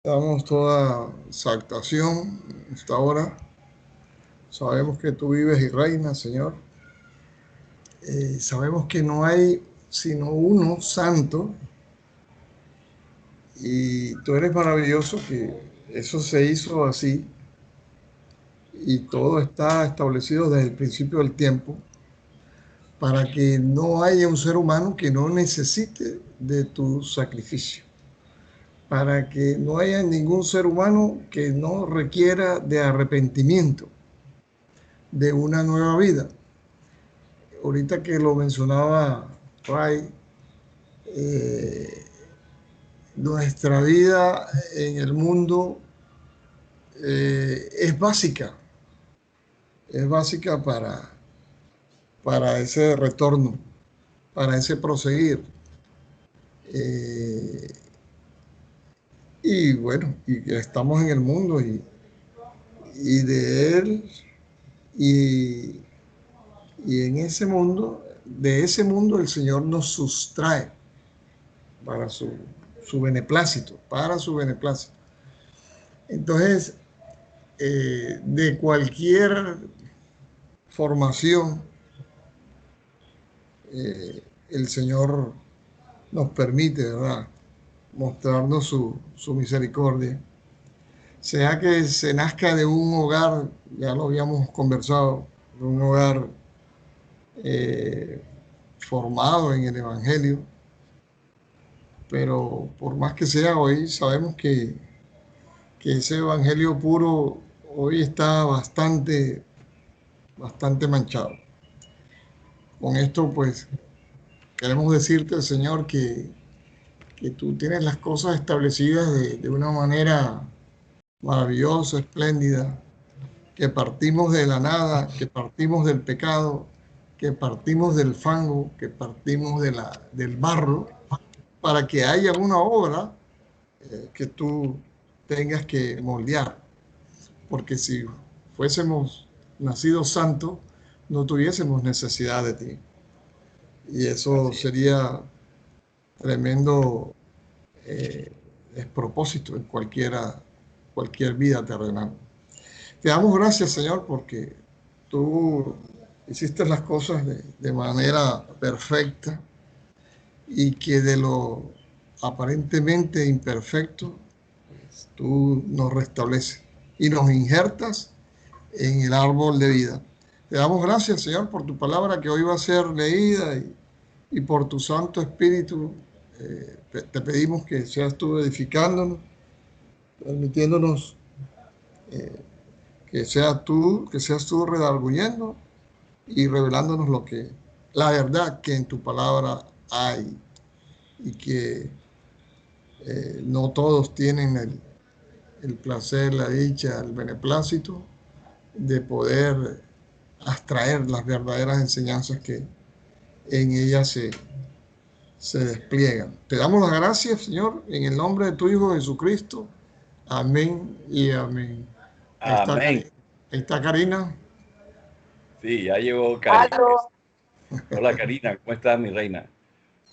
Damos toda exaltación en esta hora. Sabemos que tú vives y reinas, Señor. Sabemos que no hay sino uno santo y tú eres maravilloso que eso se hizo así y todo está establecido desde el principio del tiempo para que no haya un ser humano que no necesite de tu sacrificio, para que no haya ningún ser humano que no requiera de arrepentimiento, de una nueva vida. Ahorita que lo mencionaba Ray, eh, nuestra vida en el mundo es básica para ese retorno, para ese proseguir. Eh, y bueno, y estamos en el mundo y de él y, y en ese mundo, de ese mundo el Señor nos sustrae para su beneplácito, para su beneplácito. Entonces, de cualquier formación, el Señor nos permite, ¿verdad?, mostrarnos su misericordia. Sea que se nazca de un hogar, ya lo habíamos conversado, de un hogar eh, formado en el Evangelio, pero por más que sea hoy, sabemos que ese Evangelio puro hoy está bastante manchado. Con esto, pues, queremos decirte, Señor, que tú tienes las cosas establecidas de una manera maravillosa, espléndida, que partimos de la nada, que partimos del pecado, que partimos del fango, que partimos del barro, para que haya una obra que tú tengas que moldear. Porque si fuésemos nacidos santos, no tuviésemos necesidad de ti. Y eso Así es. sería tremendo eh, despropósito en cualquier vida terrenal. Te damos gracias, Señor, porque tú hiciste las cosas de manera perfecta y que de lo aparentemente imperfecto, pues, tú nos restableces y nos injertas en el árbol de vida. Te damos gracias, Señor, por tu palabra que hoy va a ser leída y por tu Santo Espíritu. Te pedimos que seas tú edificándonos, permitiéndonos que seas tú redarguyendo y revelándonos la verdad que en tu palabra hay y que no todos tienen el placer, la dicha, el beneplácito de poder abstraer las verdaderas enseñanzas que en ellas se despliegan. Te damos las gracias, Señor, en el nombre de tu Hijo Jesucristo. Amén y amén. Ahí está, Amén. ahí está Karina. Sí, ya llegó Karina. Aló, Hola Karina, ¿cómo estás, mi reina?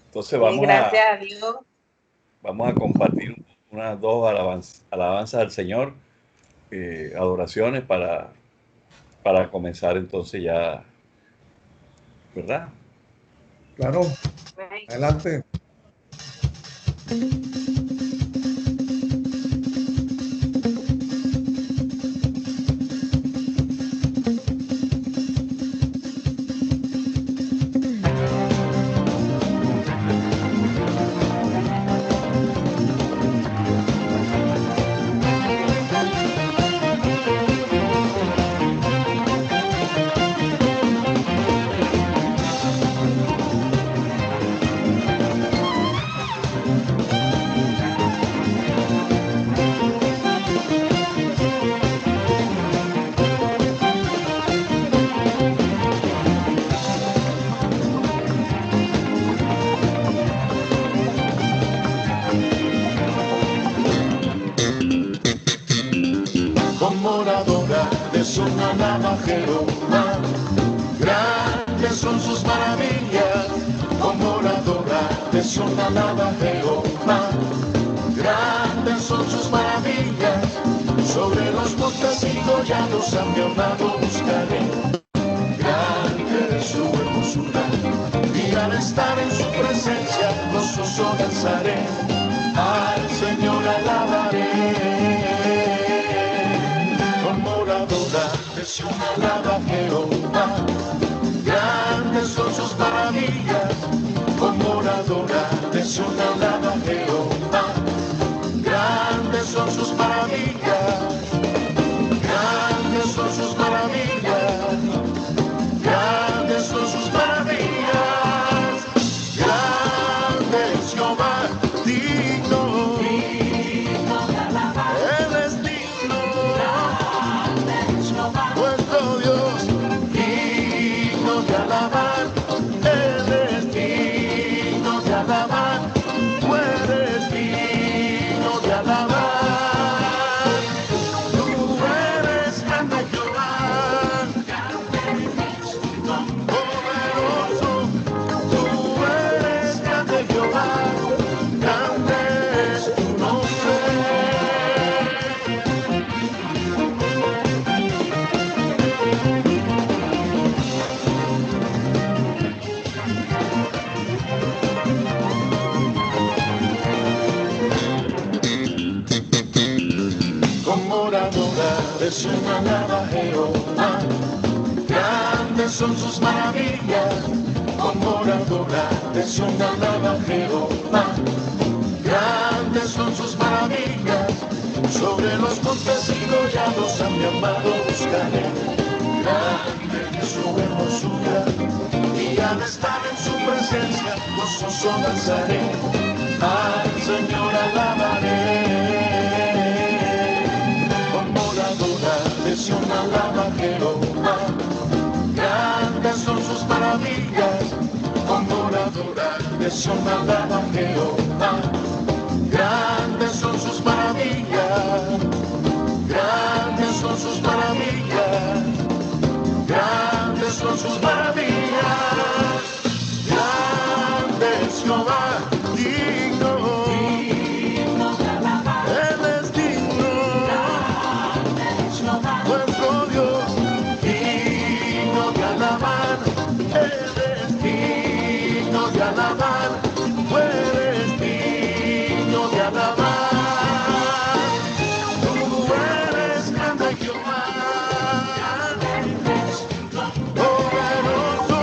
Entonces gracias a Dios. vamos a compartir unas dos alabanzas al Señor, adoraciones para comenzar entonces ya, ¿verdad? Claro, adelante. Moradora de su alaba Jehová, grandes son sus maravillas. Como moradora de su alaba Jehová, grandes son sus maravillas, sobre los montes y collados a mi amado buscaré. Grande es su hermosura, y al estar en su presencia gozoso danzaré, al Señor alabaré. Con moradora de Sión alaba a Jehová, grandes son sus maravillas. Con moradora de Sión alaba a Jehová, grandes son sus maravillas, grandes son sus maravillas, grandes son sus maravillas, grandes Jehová, digno, Él es digno, nuestro Dios, digno de alabar, Él es digno de alabar, tú eres digno de alabar. De Sión alaba a Jehová, grandes son sus maravillas. Con moradora de Sión alaba a Jehová, grandes son sus maravillas. Sobre los montes y collados a mi amado buscaré. Grande es su hermosura, y al estar en su presencia gozoso danzaré, al Señor alabaré. De Sión alaba a Jehová, grandes son sus maravillas. Con moradora de Sión alaba a Jehová, grandes son sus maravillas, grandes son sus maravillas, grandes son sus maravillas, grandes Jehová, digno, Él es digno, nuestro Dios, digno de alabar, Él es digno de alabar, tú eres digno de alabar, tú eres grande Jehová, poderoso,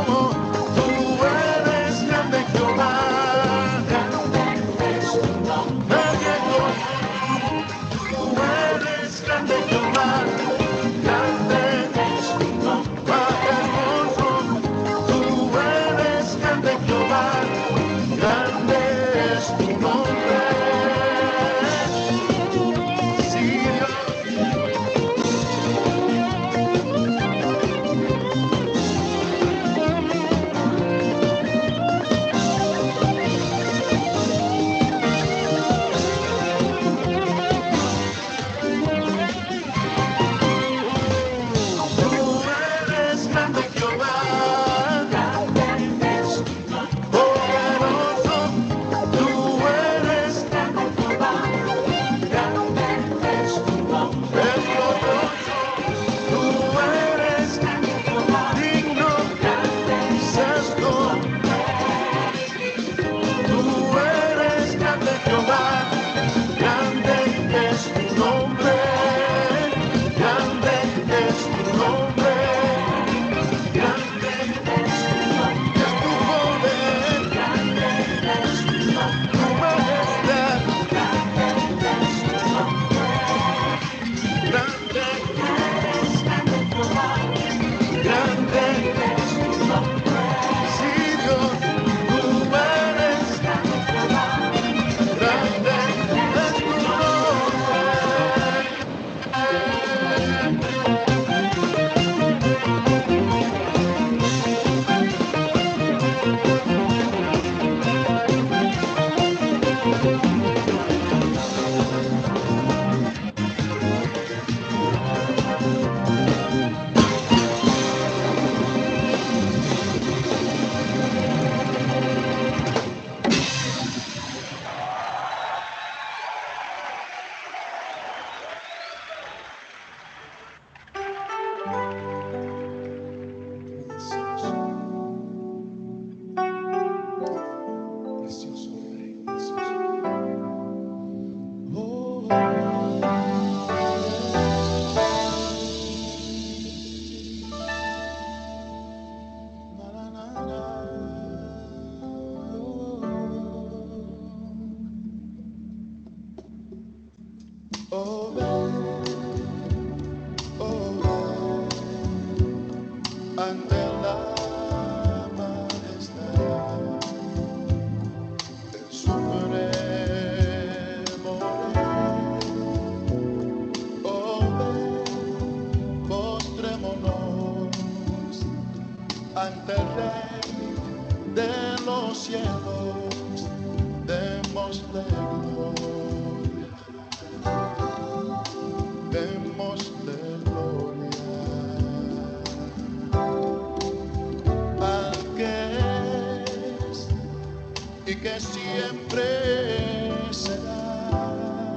Ante la majestad del Supremo Rey, oh ven, postrémonos ante el Rey de los cielos, démosle gloria, démosle gloria. Al que es y que siempre será.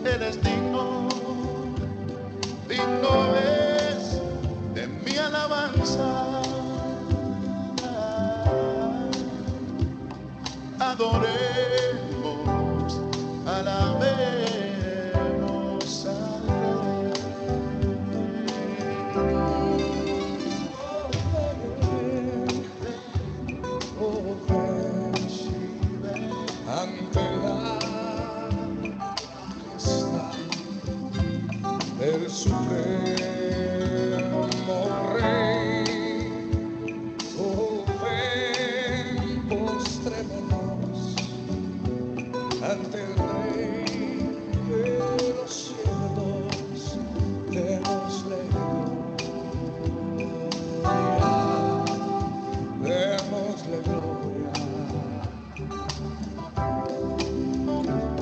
Él es digno, digno es de mi alabanza. Adoremos, alabemos al Rey. Ante la majestad del Supremo Rey, oh ven, postrémonos ante el Rey de los cielos, démosle gloria, démosle gloria.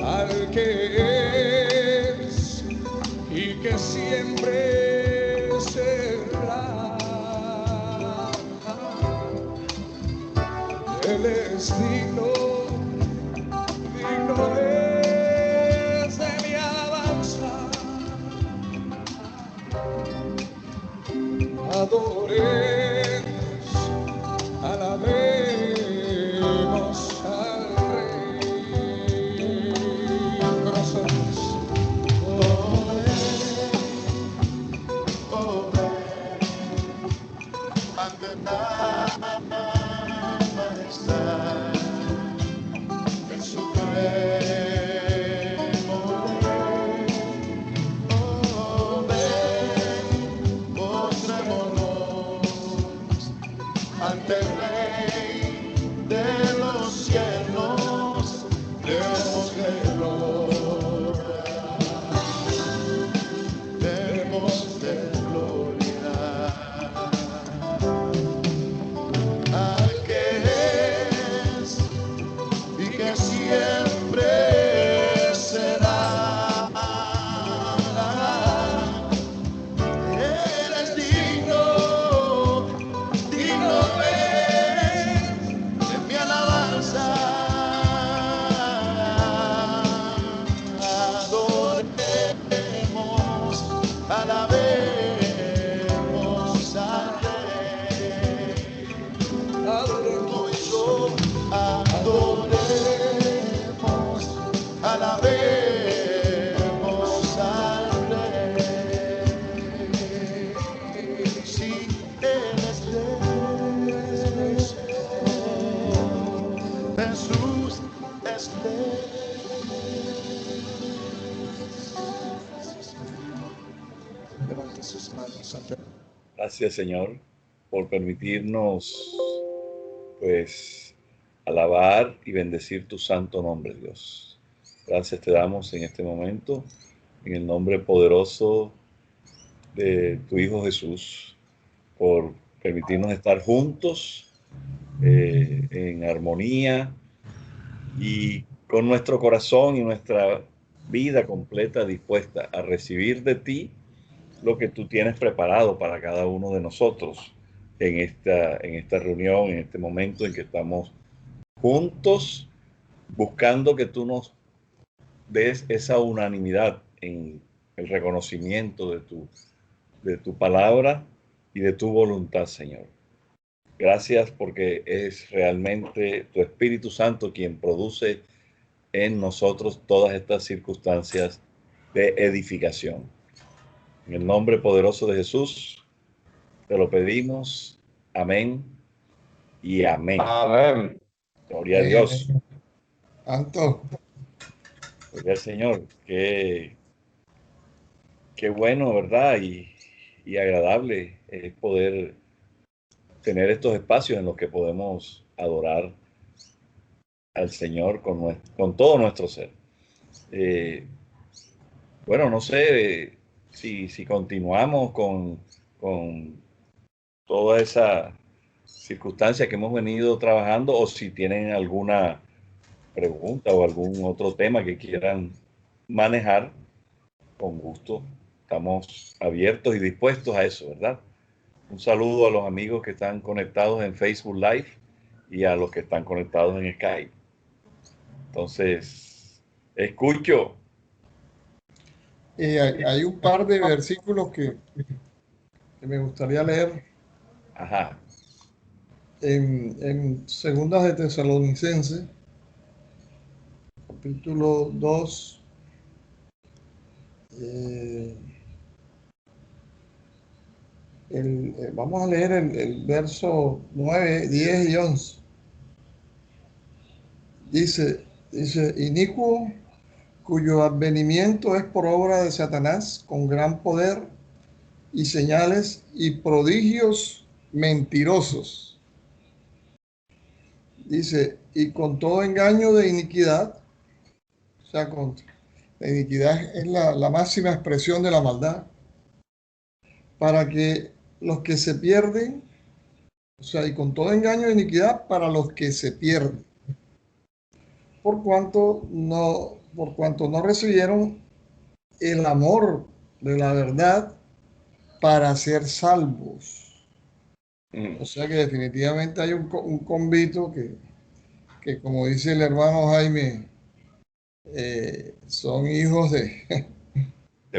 Al que es y que siempre será. Él es digno, digno es de mi alabanza. Adoremos, alabemos al Rey. Nosotros, oh ven, ante la majestad del Supremo Rey. Oh ven, postrémonos ante el Rey de los cielos, démosle gloria, démosle gloria. Al que es y que siempre será. Él es digno, digno es de mi alabanza. Adoremos, alabemos al Rey. Adoremos, adoremos, alabemos al Rey. Si Él es Rey, Jesús es Rey. Levante sus manos ante Gracias, Señor, por permitirnos, pues, alabar y bendecir tu santo nombre, Dios. Gracias te damos en este momento, en el nombre poderoso de tu Hijo Jesús, por permitirnos estar juntos en armonía y con nuestro corazón y nuestra vida completa dispuesta a recibir de ti lo que tú tienes preparado para cada uno de nosotros en esta reunión, en este momento en que estamos juntos buscando que tú nos des esa unanimidad en el reconocimiento de tu palabra y de tu voluntad, Señor. Gracias porque es realmente tu Espíritu Santo quien produce en nosotros todas estas circunstancias de edificación. En el nombre poderoso de Jesús, te lo pedimos. Amén y amén. Amén. Gloria a Dios. Santo. Gloria al Señor. Qué bueno, ¿verdad? Y agradable es poder tener estos espacios en los que podemos adorar al Señor con todo nuestro ser. Bueno, no sé si continuamos con toda esa circunstancia que hemos venido trabajando o si tienen alguna pregunta o algún otro tema que quieran manejar, con gusto. Estamos abiertos y dispuestos a eso, ¿verdad? Un saludo a los amigos que están conectados en Facebook Live y a los que están conectados en Skype. Entonces, escucho. Hay un par de versículos que me gustaría leer Ajá. en Segundas de Tesalonicenses, capítulo 2. Vamos a leer el verso 9, 10 y 11. Dice, inicuo, cuyo advenimiento es por obra de Satanás, con gran poder y señales y prodigios mentirosos. Dice, y con todo engaño de iniquidad, o sea, la iniquidad es la máxima expresión de la maldad, para que los que se pierden, o sea, y con todo engaño de iniquidad para los que se pierden, por cuanto no recibieron el amor de la verdad para ser salvos. O sea que definitivamente hay un convito que, como dice el hermano Jaime, son hijos de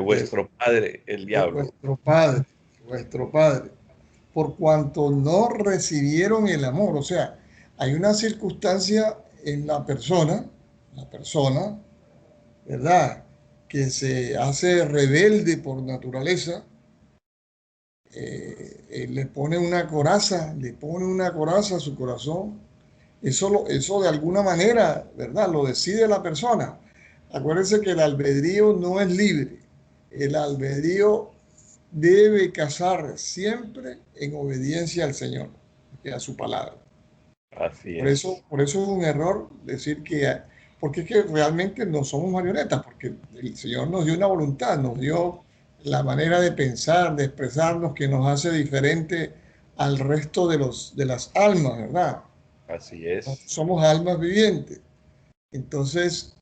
vuestro padre, el diablo. Vuestro padre, por cuanto no recibieron el amor. O sea, hay una circunstancia en la persona, ¿verdad? Que se hace rebelde por naturaleza, le pone una coraza a su corazón. Eso de alguna manera, ¿verdad? Lo decide la persona. Acuérdense que el albedrío no es libre. El albedrío debe casar siempre en obediencia al Señor y a su palabra. Así Por es. eso es un error decir porque es que realmente no somos marionetas, porque el Señor nos dio una voluntad, nos dio la manera de pensar, de expresarnos que nos hace diferente al resto de las almas, ¿verdad? Así es. Somos almas vivientes. Entonces,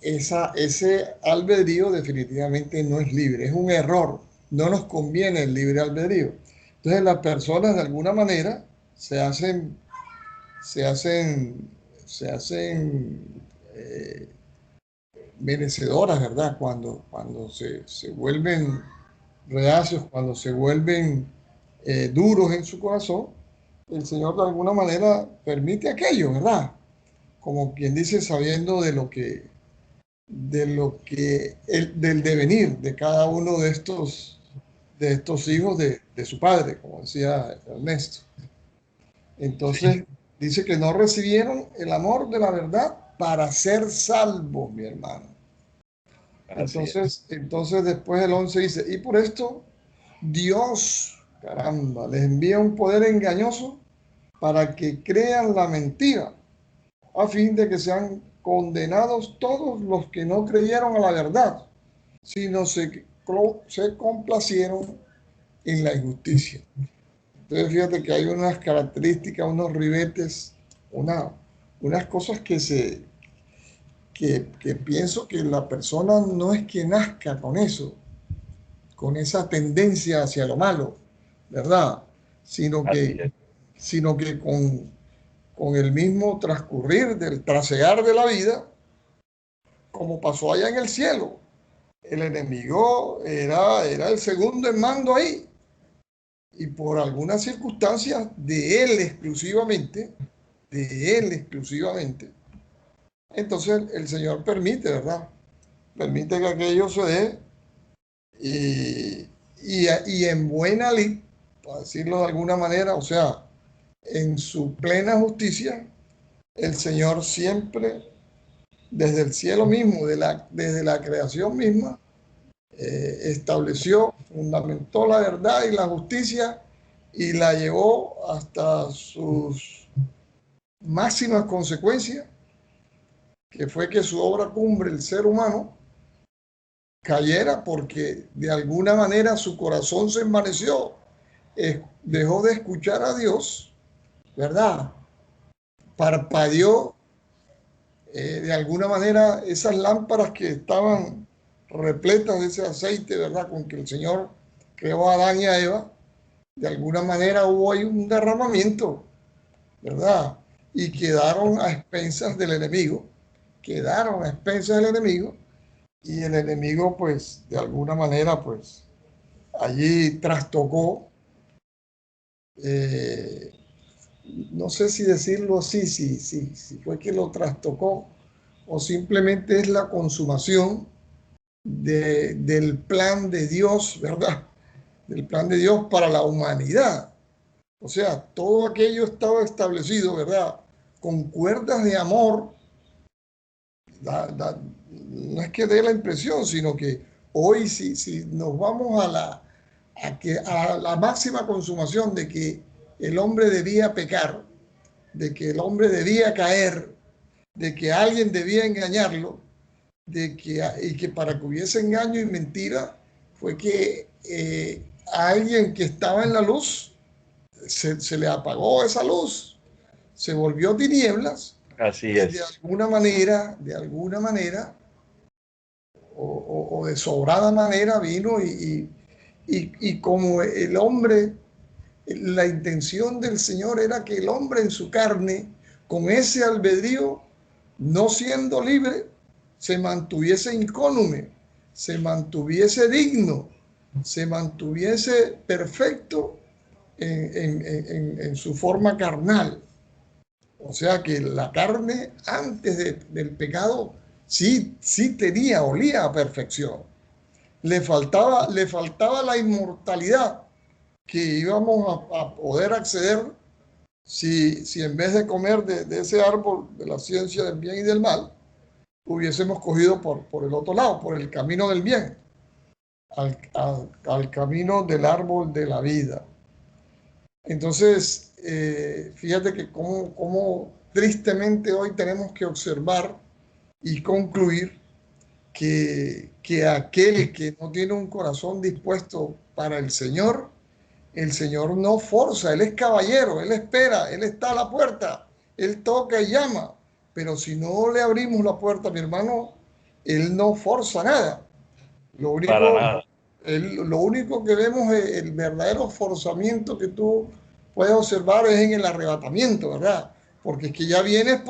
ese albedrío definitivamente no es libre, es un error. No nos conviene el libre albedrío. Entonces, las personas de alguna manera se hacen merecedoras, ¿verdad? Cuando se vuelven reacios, cuando se vuelven duros en su corazón, el Señor de alguna manera permite aquello, ¿verdad? Como quien dice, sabiendo del devenir de cada uno de estos hijos de su padre, como decía Ernesto. Entonces, sí, dice que no recibieron el amor de la verdad para ser salvos, mi hermano. Entonces después el 11 dice, y por esto Dios, caramba, les envía un poder engañoso para que crean la mentira, a fin de que sean condenados todos los que no creyeron a la verdad, sino se complacieron en la injusticia. Entonces fíjate que hay unas características, unos ribetes, unas cosas que pienso que la persona no es que nazca con eso, con esa tendencia hacia lo malo, ¿verdad? Sino que con el mismo transcurrir del trasegar de la vida, como pasó allá en el cielo. El enemigo era el segundo en mando ahí. Y por algunas circunstancias de él exclusivamente, entonces el Señor permite, ¿verdad? Permite que aquello se dé y en buena lid, para decirlo de alguna manera, o sea, en su plena justicia, el Señor siempre, desde el cielo mismo, desde la creación misma, estableció, fundamentó la verdad y la justicia y la llevó hasta sus máximas consecuencias, que fue que su obra cumbre, el ser humano, cayera porque de alguna manera su corazón se envaneció, dejó de escuchar a Dios, ¿verdad? Parpadeó de alguna manera esas lámparas que estaban repletas de ese aceite, ¿verdad? Con que el Señor creó a Adán y a Eva, de alguna manera hubo ahí un derramamiento, ¿verdad? Y quedaron a expensas del enemigo, quedaron a expensas del enemigo, y el enemigo, pues, de alguna manera, pues, allí trastocó, eh, no sé si decirlo así, si fue que lo trastocó, o simplemente es la consumación del plan de Dios, ¿verdad? Del plan de Dios para la humanidad. O sea, todo aquello estaba establecido, ¿verdad? Con cuerdas de amor. No es que dé la impresión, sino que hoy si nos vamos a la máxima consumación de que el hombre debía pecar, de que el hombre debía caer, de que alguien debía engañarlo, y que para que hubiese engaño y mentira fue que a alguien que estaba en la luz se le apagó esa luz, se volvió tinieblas Así y es. de alguna manera o de sobrada manera vino y como el hombre, la intención del Señor era que el hombre en su carne, con ese albedrío, no siendo libre, se mantuviese incólume, se mantuviese digno, se mantuviese perfecto en su forma carnal. O sea que la carne antes del pecado sí tenía, olía a perfección. Le faltaba la inmortalidad que íbamos a poder acceder si en vez de comer de ese árbol de la ciencia del bien y del mal, hubiésemos cogido por el otro lado, por el camino del bien, al camino del árbol de la vida. Entonces, fíjate que cómo tristemente hoy tenemos que observar y concluir que aquel que no tiene un corazón dispuesto para el Señor no forza, Él es caballero, Él espera, Él está a la puerta, Él toca y llama, pero si no le abrimos la puerta, mi hermano, Él no forza nada. Lo Para único, nada. lo único que vemos es el verdadero forzamiento que tú puedes observar es en el arrebatamiento, ¿verdad? Porque es que ya vienes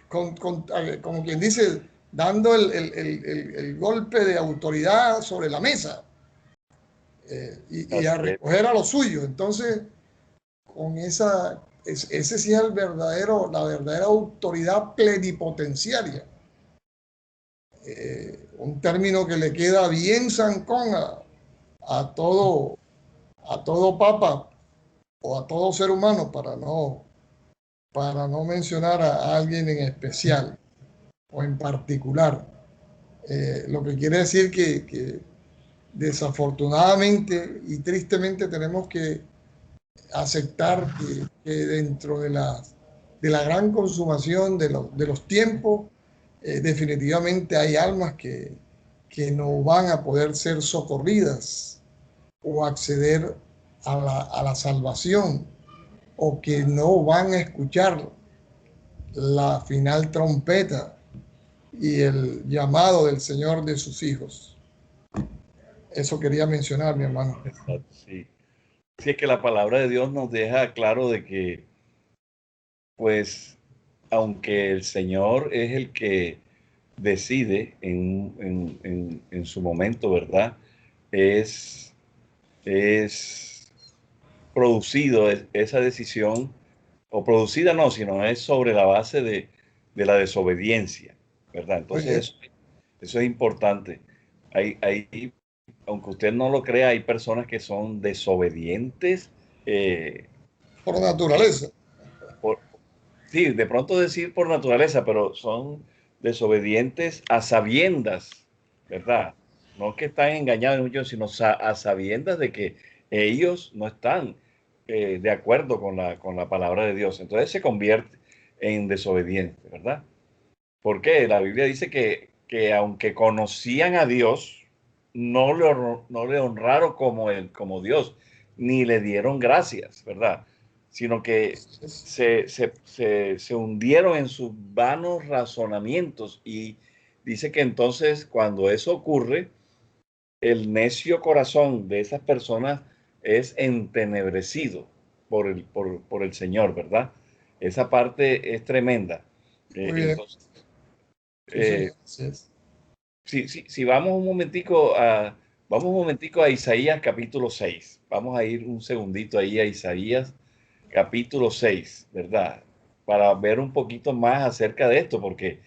como quien dice, dando el golpe de autoridad sobre la mesa y a Así es. recoger a los suyos. Entonces, ese sí es la verdadera autoridad plenipotenciaria. Un término que le queda bien zancón a todo, a todo papa o a todo ser humano para no mencionar a alguien en especial o en particular. Lo que quiere decir que desafortunadamente y tristemente tenemos que aceptar que dentro de la gran consumación de los tiempos, definitivamente hay almas que no van a poder ser socorridas o acceder a la salvación o que no van a escuchar la final trompeta y el llamado del Señor de sus hijos. Eso quería mencionar, mi hermano. Exacto, sí. Sí, es que la palabra de Dios nos deja claro de que, pues, aunque el Señor es el que decide en su momento, ¿verdad? Es producido esa decisión, o producida no, sino es sobre la base de la desobediencia, ¿verdad? Muy Entonces bien. eso es importante. Aunque usted no lo crea, hay personas que son desobedientes. eh, Por eh, naturaleza. por, sí, de pronto decir por naturaleza, pero son desobedientes a sabiendas, ¿verdad? No que están engañados muchos, sino a sabiendas de que ellos no están de acuerdo con la palabra de Dios. Entonces se convierte en desobediente, ¿verdad? Porque la Biblia dice que aunque conocían a Dios, no le honraron como Dios, ni le dieron gracias, ¿verdad? Sino que se hundieron en sus vanos razonamientos. Y dice que entonces cuando eso ocurre, el necio corazón de esas personas es entenebrecido por el Señor, ¿verdad? Esa parte es tremenda. Muy bien. Entonces, Sí, señor. eh, Así es. si vamos un momentico a Isaías capítulo 6. Vamos a ir un segundito ahí a Isaías capítulo 6, ¿verdad? Para ver un poquito más acerca de esto, porque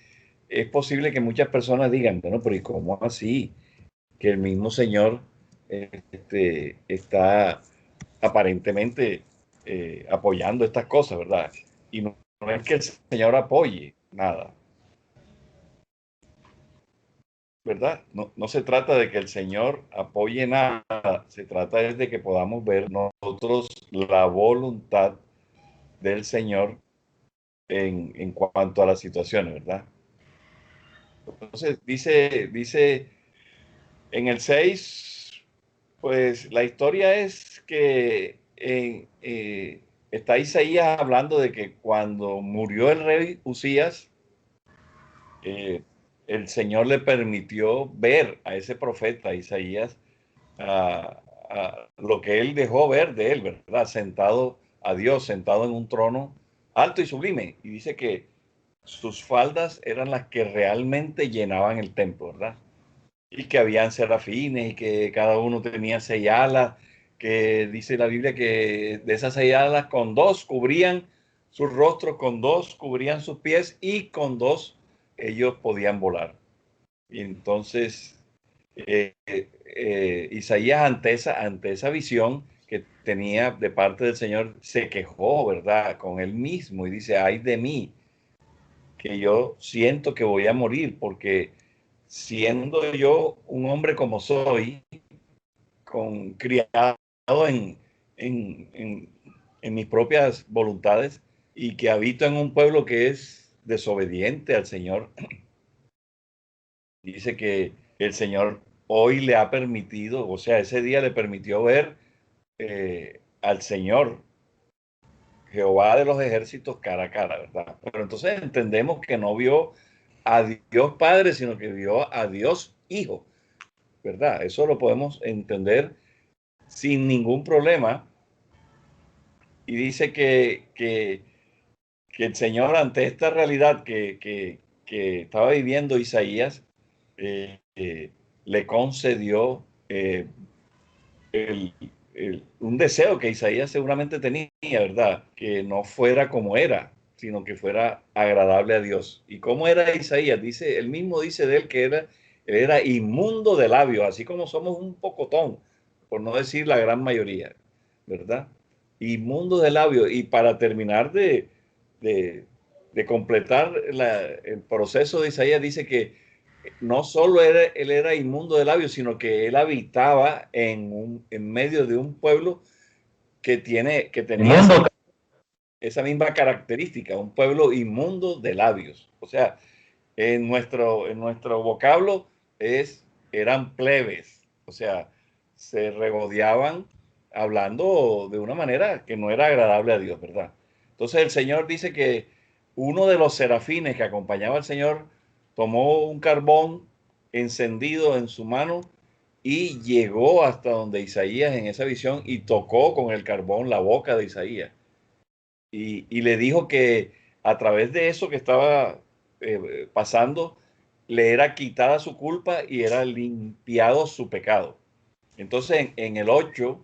es posible que muchas personas digan, bueno, pero ¿y cómo así? Que el mismo Señor está aparentemente apoyando estas cosas, ¿verdad? Y no es que el Señor apoye nada, ¿verdad? No se trata de que el Señor apoye nada, se trata es de que podamos ver nosotros la voluntad del Señor en cuanto a las situaciones, ¿verdad? Entonces, dice en el 6, pues la historia es que está Isaías hablando de que cuando murió el rey Usías, eh, el Señor le permitió ver a ese profeta Isaías lo que él dejó ver de él, ¿verdad? Sentado a Dios, sentado en un trono alto y sublime. Y dice que sus faldas eran las que realmente llenaban el templo, ¿verdad? Y que habían serafines y que cada uno tenía 6 alas, que dice la Biblia que de esas 6 alas con 2 cubrían sus rostros, con 2 cubrían sus pies y con 2 ellos podían volar. Y entonces Isaías ante esa visión que tenía de parte del Señor se quejó, ¿verdad? Con él mismo y dice, ay de mí, que yo siento que voy a morir porque siendo yo un hombre como soy, criado en, en, en, en mis propias voluntades y que habito en un pueblo que es desobediente al Señor, dice que el Señor hoy le ha permitido, o sea, ese día le permitió ver al Señor, Jehová de los ejércitos, cara a cara, ¿verdad? Pero entonces entendemos que no vio a Dios Padre, sino que vio a Dios Hijo, ¿verdad? Eso lo podemos entender sin ningún problema. Y dice que el Señor ante esta realidad que estaba viviendo Isaías, le concedió el, un deseo que Isaías seguramente tenía, ¿verdad? Que no fuera como era, sino que fuera agradable a Dios. ¿Y cómo era Isaías? Dice, él mismo dice de él que él era inmundo de labios, así como somos un pocotón, por no decir la gran mayoría, ¿verdad? Inmundo de labios. Y para terminar de, de completar el proceso de Isaías, dice que no solo él era inmundo de labios, sino que él habitaba en medio de un pueblo que tenía esa misma característica, un pueblo inmundo de labios. O sea, en nuestro vocablo eran plebes, o sea, se regodeaban hablando de una manera que no era agradable a Dios, ¿verdad? Entonces el Señor dice que uno de los serafines que acompañaba al Señor tomó un carbón encendido en su mano y llegó hasta donde Isaías en esa visión y tocó con el carbón la boca de Isaías y le dijo que a través de eso que estaba pasando, le era quitada su culpa y era limpiado su pecado. Entonces, en el 8,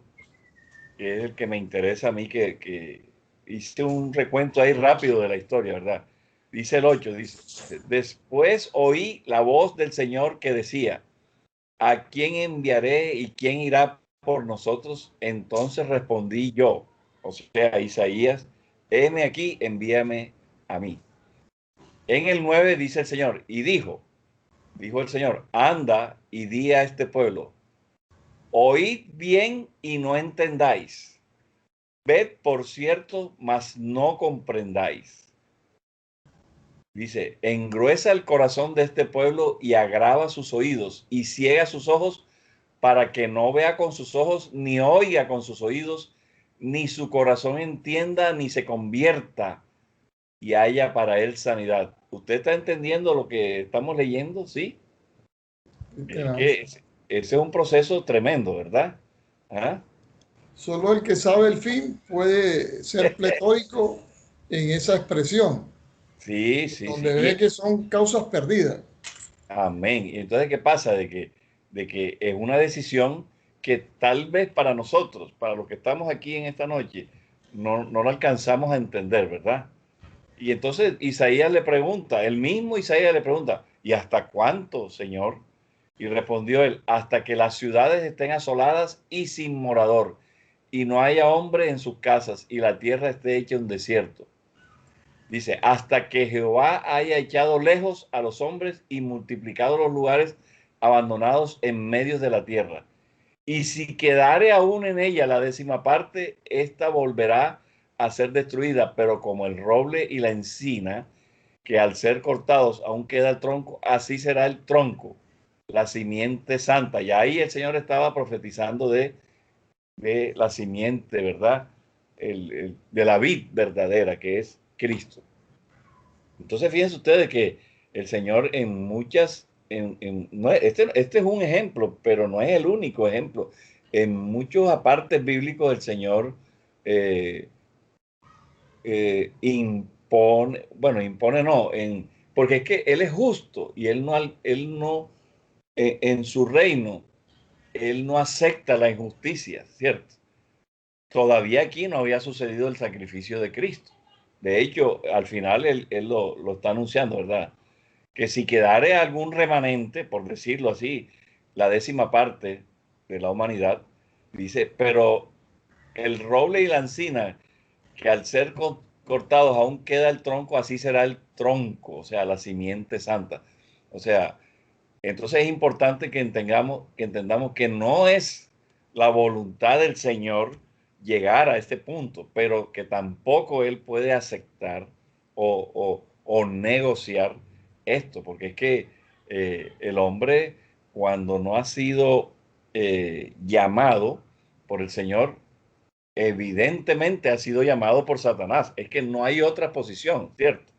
que es el que me interesa a mí, que hice un recuento ahí rápido de la historia, ¿verdad? Dice el 8, dice, después oí la voz del Señor que decía, ¿a quién enviaré y quién irá por nosotros? Entonces respondí yo, o sea, Isaías, heme aquí, envíame a mí. En el 9 dice el Señor, y dijo el Señor, anda y di a este pueblo, oíd bien y no entendáis. Ved, por cierto, mas no comprendáis. Dice, engruesa el corazón de este pueblo y agrava sus oídos y ciega sus ojos para que no vea con sus ojos, ni oiga con sus oídos, ni su corazón entienda, ni se convierta y haya para él sanidad. ¿Usted está entendiendo lo que estamos leyendo? Sí. Es que ese es un proceso tremendo, ¿verdad? ¿Ah? Solo el que sabe el fin puede ser pletórico en esa expresión, Sí, sí, sí. donde ve que son causas perdidas. Amén. Y entonces, ¿qué pasa? De que es una decisión que tal vez para nosotros, para los que estamos aquí en esta noche, no lo alcanzamos a entender, ¿verdad? Y entonces Isaías le pregunta, el mismo Isaías le pregunta, ¿y hasta cuánto, Señor? Y respondió él, hasta que las ciudades estén asoladas y sin morador, y no haya hombre en sus casas, y la tierra esté hecha un desierto. Dice, hasta que Jehová haya echado lejos a los hombres y multiplicado los lugares abandonados en medio de la tierra. Y si quedare aún en ella la 10ª parte, ésta volverá a ser destruida, pero como el roble y la encina, que al ser cortados aún queda el tronco, así será el tronco, la simiente santa. Y ahí el Señor estaba profetizando de la simiente, ¿verdad? De la vid verdadera, que es Cristo. Entonces, fíjense ustedes que el Señor en muchas, no, este es un ejemplo, pero no es el único ejemplo. En muchos apartes bíblicos el Señor eh, impone, bueno, impone no, porque es que Él es justo y Él no en su reino, Él no acepta la injusticia, ¿cierto? Todavía aquí no había sucedido el sacrificio de Cristo. De hecho, al final él lo está anunciando, ¿verdad? Que si quedare algún remanente, por decirlo así, la 10ª parte de la humanidad, dice, pero el roble y la encina, que al ser cortados aún queda el tronco, así será el tronco, o sea, la simiente santa. O sea, entonces es importante que entendamos que no es la voluntad del Señor llegar a este punto, pero que tampoco Él puede aceptar o negociar esto, porque es que el hombre cuando no ha sido llamado por el Señor, evidentemente ha sido llamado por Satanás. Es que no hay otra posición, ¿cierto?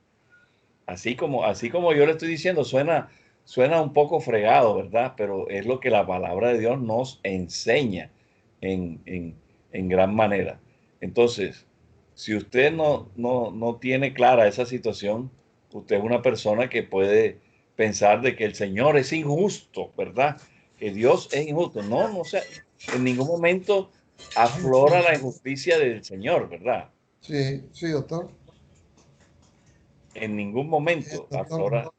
Así como yo le estoy diciendo, suena un poco fregado, ¿verdad? Pero es lo que la palabra de Dios nos enseña en gran manera. Entonces, si usted no tiene clara esa situación, usted es una persona que puede pensar de que el Señor es injusto, ¿verdad? Que Dios es injusto. No sé, en ningún momento aflora la injusticia del Señor, ¿verdad? Sí, sí, doctor. En ningún Sí, momento doctor. aflora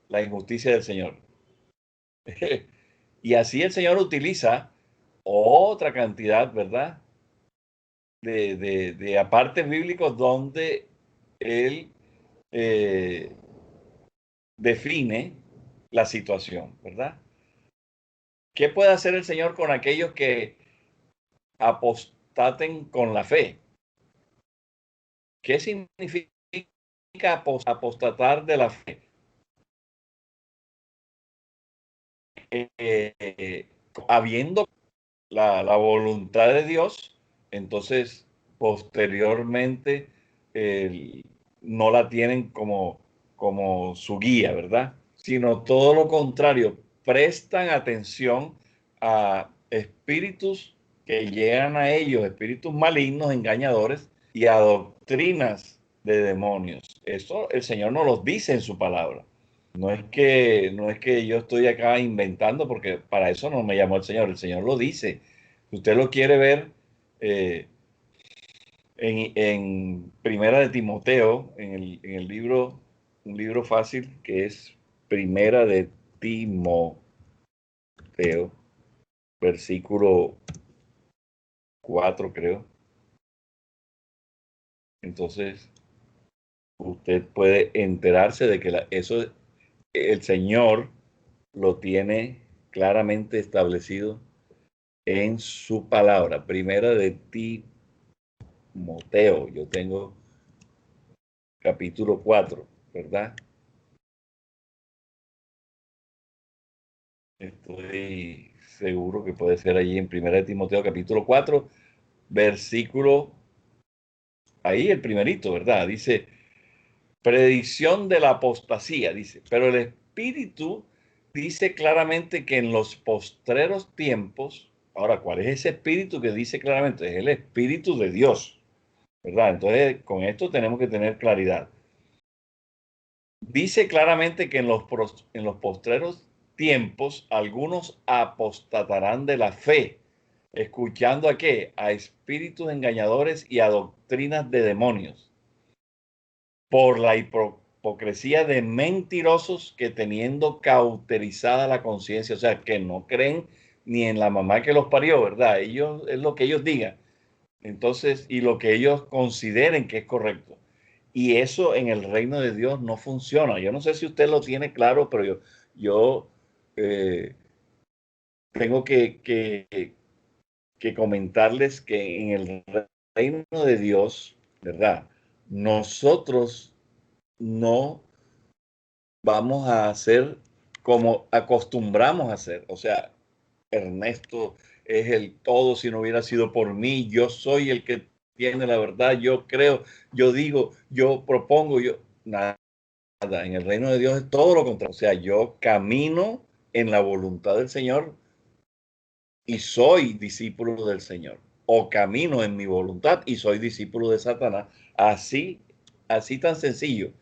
la injusticia del Señor. Y así el Señor utiliza otra cantidad, ¿verdad? De apartes bíblicos donde Él eh, define la situación, ¿verdad? ¿Qué puede hacer el Señor con aquellos que apostaten con la fe? ¿Qué significa apostatar de la fe? Habiendo la voluntad de Dios, entonces posteriormente no la tienen como su guía, ¿verdad? Sino todo lo contrario, prestan atención a espíritus que llegan a ellos, espíritus malignos, engañadores, y a doctrinas de demonios. Eso el Señor nos los dice en su palabra. no es que yo estoy acá inventando, porque para eso no me llamó el Señor lo dice. Si usted lo quiere ver eh, en Primera de Timoteo, en el libro, un libro fácil que es Primera de Timoteo, versículo 4 creo. Entonces, usted puede enterarse de que eso el Señor lo tiene claramente establecido en su palabra. Primera de Timoteo, yo tengo capítulo 4, ¿verdad? Estoy seguro que puede ser allí en Primera de Timoteo, capítulo 4, versículo, ahí el primerito, ¿verdad? Dice, predicción de la apostasía, dice, pero el Espíritu dice claramente que en los postreros tiempos, ahora, ¿cuál es ese Espíritu que dice claramente? Es el Espíritu de Dios, ¿verdad? Entonces, con esto tenemos que tener claridad. Dice claramente que en los postreros tiempos algunos apostatarán de la fe, escuchando a qué? A espíritus engañadores y a doctrinas de demonios, por la hipocresía de mentirosos que teniendo cauterizada la conciencia, o sea, que no creen ni en la mamá que los parió, ¿verdad? Ellos, es lo que ellos digan. Entonces, y lo que ellos consideren que es correcto. Y eso en el reino de Dios no funciona. Yo no sé si usted lo tiene claro, pero yo eh, tengo que comentarles que en el reino de Dios, ¿verdad? Nosotros no vamos a hacer como acostumbramos a hacer. O sea, Ernesto es el todo, si no hubiera sido por mí, yo soy el que tiene la verdad, yo creo, yo digo, yo propongo, yo nada. En el reino de Dios es todo lo contrario. O sea, yo camino en la voluntad del Señor y soy discípulo del Señor. O camino en mi voluntad y soy discípulo de Satanás. Así, así tan sencillo,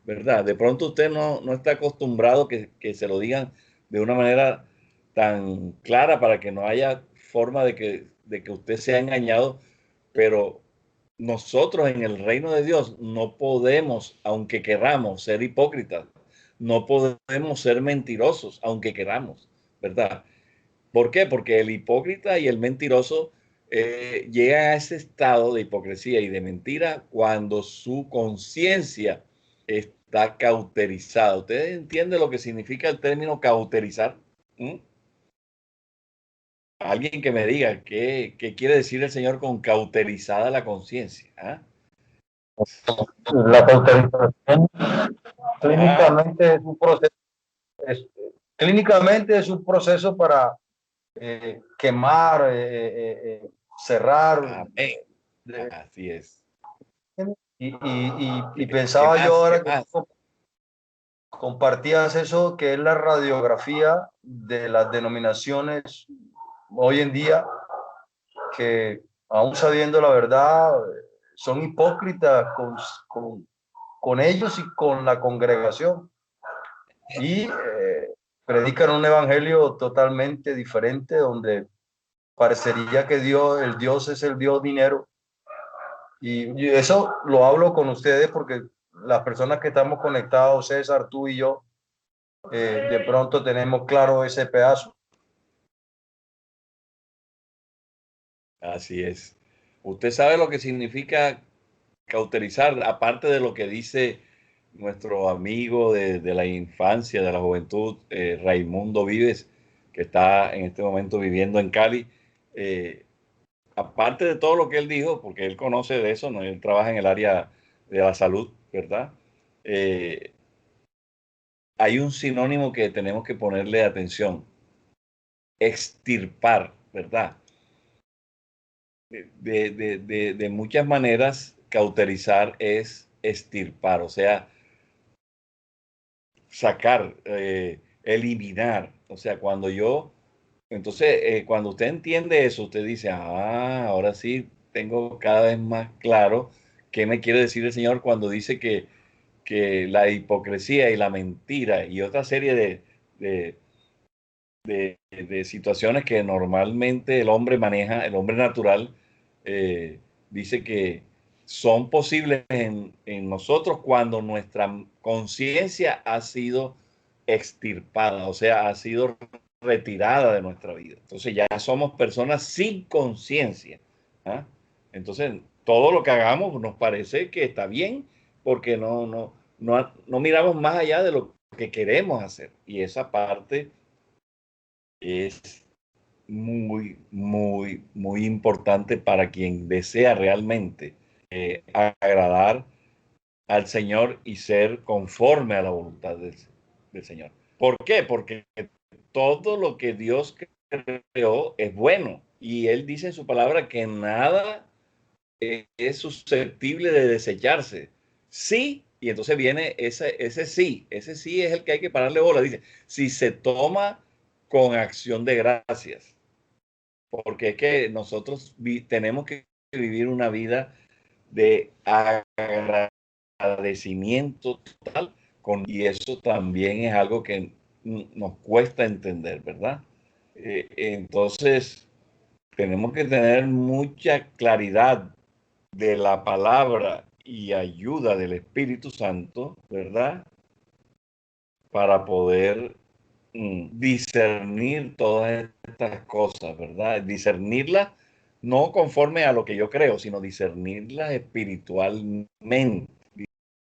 ¿verdad? De pronto usted no está acostumbrado que se lo digan de una manera tan clara para que no haya forma de que usted sea engañado, pero nosotros en el reino de Dios no podemos, aunque queramos, ser hipócritas, no podemos ser mentirosos, aunque queramos, ¿verdad? ¿Por qué? Porque el hipócrita y el mentiroso llegan a ese estado de hipocresía y de mentira cuando su conciencia está cauterizada. ¿Usted entiende lo que significa el término cauterizar? ¿Mm? Alguien que me diga qué quiere decir el Señor con cauterizada la conciencia. ¿Ah? La cauterización Ah, clínicamente es un proceso, es, clínicamente es un proceso para quemar, cerrar. amén. de- Así es. y ¿Qué pensaba yo más? ¿Qué ahora que más? compartías eso, que es la radiografía de las denominaciones hoy en día, que aún sabiendo la verdad, son hipócritas con ellos y con la congregación. Y predican un evangelio totalmente diferente, donde parecería que Dios, el Dios es el Dios dinero. Y eso lo hablo con ustedes porque las personas que estamos conectados, César, tú y yo, de pronto tenemos claro ese pedazo. Así es. ¿Usted sabe lo que significa cauterizar, aparte de lo que dice nuestro amigo de la infancia, de la juventud, Raimundo Vives, que está en este momento viviendo en Cali? eh, Aparte de todo lo que él dijo, porque él conoce de eso, ¿no? Él trabaja en el área de la salud, ¿verdad? Eh, Hay un sinónimo que tenemos que ponerle atención: extirpar, ¿verdad? De muchas maneras, cauterizar es extirpar, o sea, sacar, eliminar. O sea, entonces, cuando usted entiende eso, usted dice, ahora sí tengo cada vez más claro qué me quiere decir el Señor cuando dice que la hipocresía y la mentira y otra serie de situaciones que normalmente el hombre maneja, el hombre natural, dice que son posibles en nosotros cuando nuestra conciencia ha sido extirpada, o sea, ha sido retirada de nuestra vida. Entonces ya somos personas sin conciencia. ¿Ah? Entonces, todo lo que hagamos nos parece que está bien porque no miramos más allá de lo que queremos hacer. Y esa parte es muy importante para quien desea realmente agradar al Señor y ser conforme a la voluntad del Señor. ¿Por qué? Porque todo lo que Dios creó es bueno y Él dice en su palabra que nada es susceptible de desecharse. Sí, y entonces viene ese sí es el que hay que pararle bola. Dice, si se toma con acción de gracias, porque es que nosotros tenemos que vivir una vida de agradecimiento total, y eso también es algo que nos cuesta entender, ¿verdad? Entonces, tenemos que tener mucha claridad de la palabra y ayuda del Espíritu Santo, ¿verdad? Para poder discernir todas estas cosas, ¿verdad? Discernirlas no conforme a lo que yo creo, sino discernirlas espiritualmente.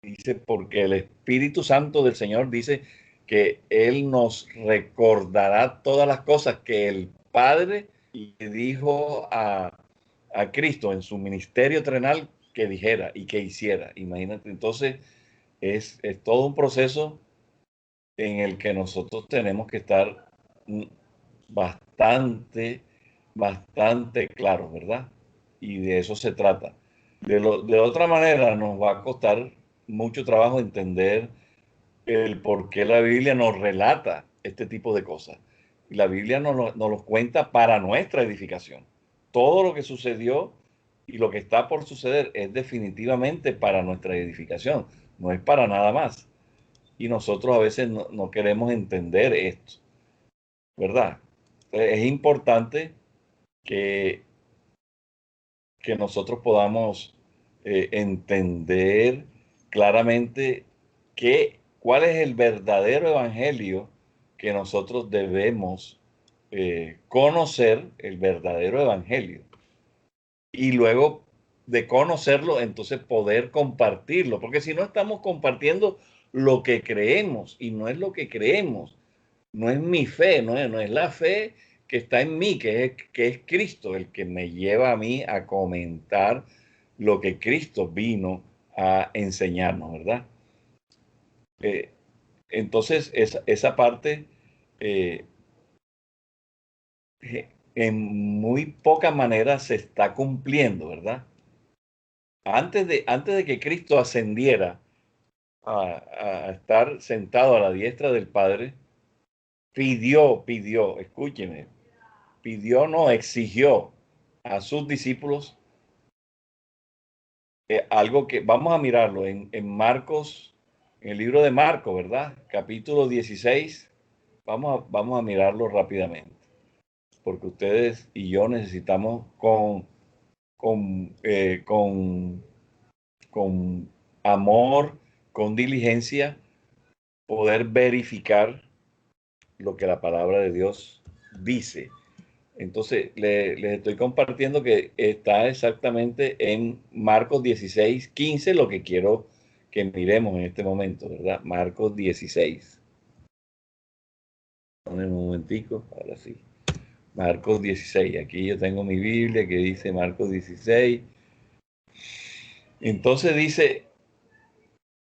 Dice, porque el Espíritu Santo del Señor dice que Él nos recordará todas las cosas que el Padre le dijo a Cristo en su ministerio terrenal que dijera y que hiciera. Imagínate, entonces es todo un proceso en el que nosotros tenemos que estar bastante claros, ¿verdad? Y de eso se trata. De otra manera nos va a costar mucho trabajo entender el por qué la Biblia nos relata este tipo de cosas. Y la Biblia nos los cuenta para nuestra edificación. Todo lo que sucedió y lo que está por suceder es definitivamente para nuestra edificación, no es para nada más. Y nosotros a veces no queremos entender esto, ¿verdad? Es importante que, que nosotros podamos entender claramente cuál es el verdadero evangelio que nosotros debemos conocer, el verdadero evangelio. Y luego de conocerlo, entonces poder compartirlo, porque si no estamos compartiendo lo que creemos y no es lo que creemos, no es mi fe, no es la fe que está en mí, que es Cristo el que me lleva a mí a comentar lo que Cristo vino a enseñarnos, ¿verdad? Eh, entonces, esa parte eh, en muy pocas maneras se está cumpliendo, ¿verdad? Antes de que Cristo ascendiera a estar sentado a la diestra del Padre, escúcheme, no, exigió a sus discípulos algo que vamos a mirarlo en Marcos, en el libro de Marcos, ¿verdad? Capítulo 16. Vamos a mirarlo rápidamente, porque ustedes y yo necesitamos con amor, con diligencia, poder verificar lo que la palabra de Dios dice. Entonces, les estoy compartiendo que está exactamente en Marcos 16:15, lo que quiero que miremos en este momento, ¿verdad? Marcos 16. Un momentico, ahora sí. Marcos 16. Aquí yo tengo mi Biblia que dice Marcos 16. Entonces dice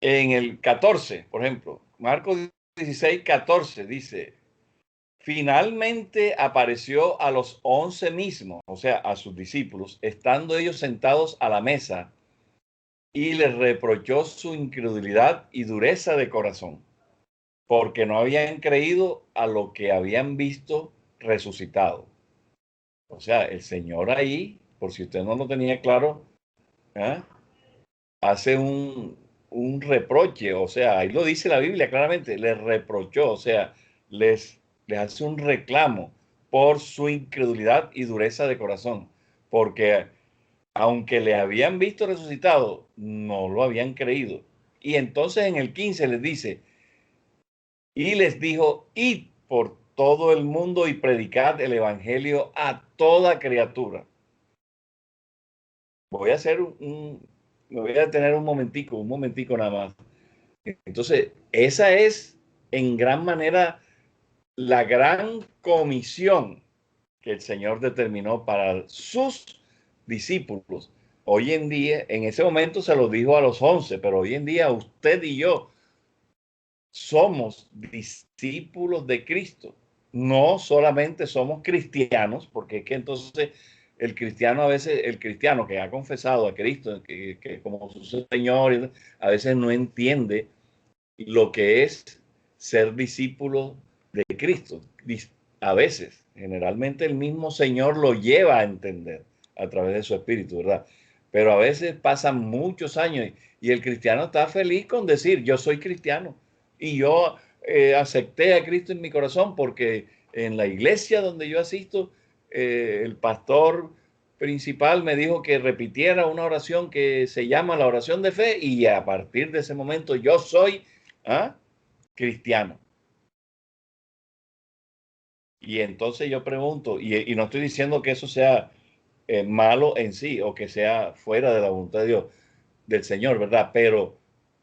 en el 14, por ejemplo, Marcos 16:14 dice, finalmente apareció a los 11 mismos, o sea, a sus discípulos, estando ellos sentados a la mesa, y les reprochó su incredulidad y dureza de corazón, porque no habían creído a lo que habían visto resucitado. O sea, el Señor ahí, por si usted no lo tenía claro, ¿eh? hace un reproche, o sea, ahí lo dice la Biblia claramente, les reprochó, o sea, les hace un reclamo por su incredulidad y dureza de corazón, porque aunque le habían visto resucitado, no lo habían creído. Y entonces en el 15 les dice, y les dijo, id por todo el mundo y predicad el evangelio a toda criatura. Voy a hacer me voy a detener un momentico nada más. Entonces, esa es en gran manera la gran comisión que el Señor determinó para sus discípulos. Hoy en día, en ese momento se lo dijo a los 11, pero hoy en día usted y yo somos discípulos de Cristo. No solamente somos cristianos, porque es que entonces el cristiano a veces, el cristiano que ha confesado a Cristo que como su Señor, a veces no entiende lo que es ser discípulo de Cristo. A veces, generalmente el mismo Señor lo lleva a entender a través de su Espíritu, ¿verdad? Pero a veces pasan muchos años y el cristiano está feliz con decir, yo soy cristiano y yo acepté a Cristo en mi corazón porque en la iglesia donde yo asisto, el pastor principal me dijo que repitiera una oración que se llama la oración de fe y a partir de ese momento yo soy cristiano. Y entonces yo pregunto, y no estoy diciendo que eso sea malo en sí o que sea fuera de la voluntad de Dios, del Señor, ¿verdad? Pero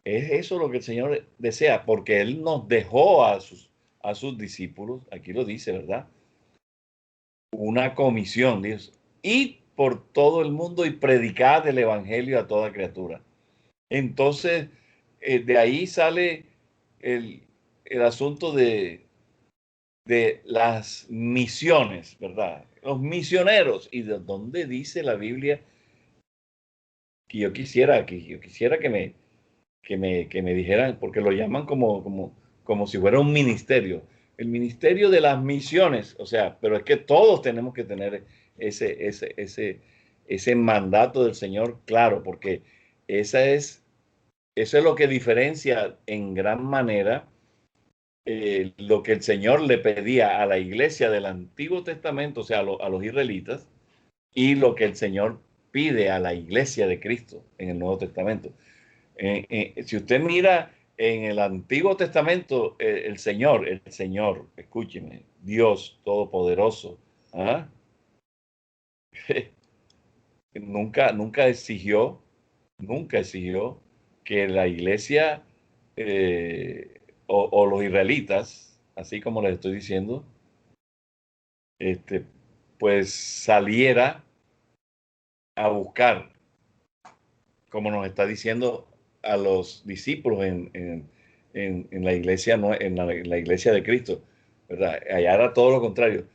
es eso lo que el Señor desea, porque Él nos dejó a sus discípulos, aquí lo dice, ¿verdad? Una comisión, Dios, y por todo el mundo y predicar el Evangelio a toda criatura. Entonces, de ahí sale el asunto de las misiones, ¿verdad? Los misioneros. ¿Y de dónde dice la Biblia que yo quisiera que me dijeran, porque lo llaman como si fuera un ministerio, el ministerio de las misiones, o sea, pero es que todos tenemos que tener ese mandato del Señor claro, porque eso es lo que diferencia en gran manera lo que el Señor le pedía a la iglesia del Antiguo Testamento, o sea, a los israelitas, y lo que el Señor pide a la iglesia de Cristo en el Nuevo Testamento. Si usted mira en el Antiguo Testamento, el Señor, escúcheme, Dios Todopoderoso, ¿ah? nunca exigió que la iglesia o los israelitas, así como les estoy diciendo, pues saliera a buscar, como nos está diciendo a los discípulos en la iglesia, en la iglesia de Cristo, ¿verdad? Allá era todo lo contrario.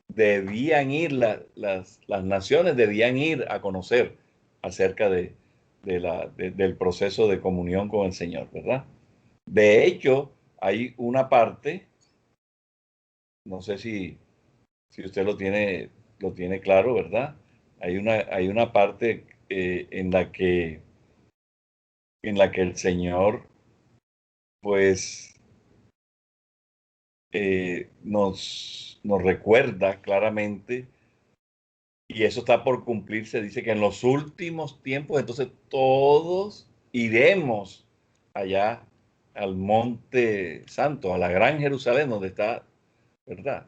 Debían ir las naciones, debían ir a conocer acerca del proceso de comunión con el Señor, ¿verdad? De hecho, hay una parte, no sé si usted lo tiene claro, ¿verdad? Hay una parte en la que el Señor, pues, nos recuerda claramente, y eso está por cumplirse, dice que en los últimos tiempos, entonces todos iremos allá al Monte Santo, a la Gran Jerusalén, donde está, ¿verdad?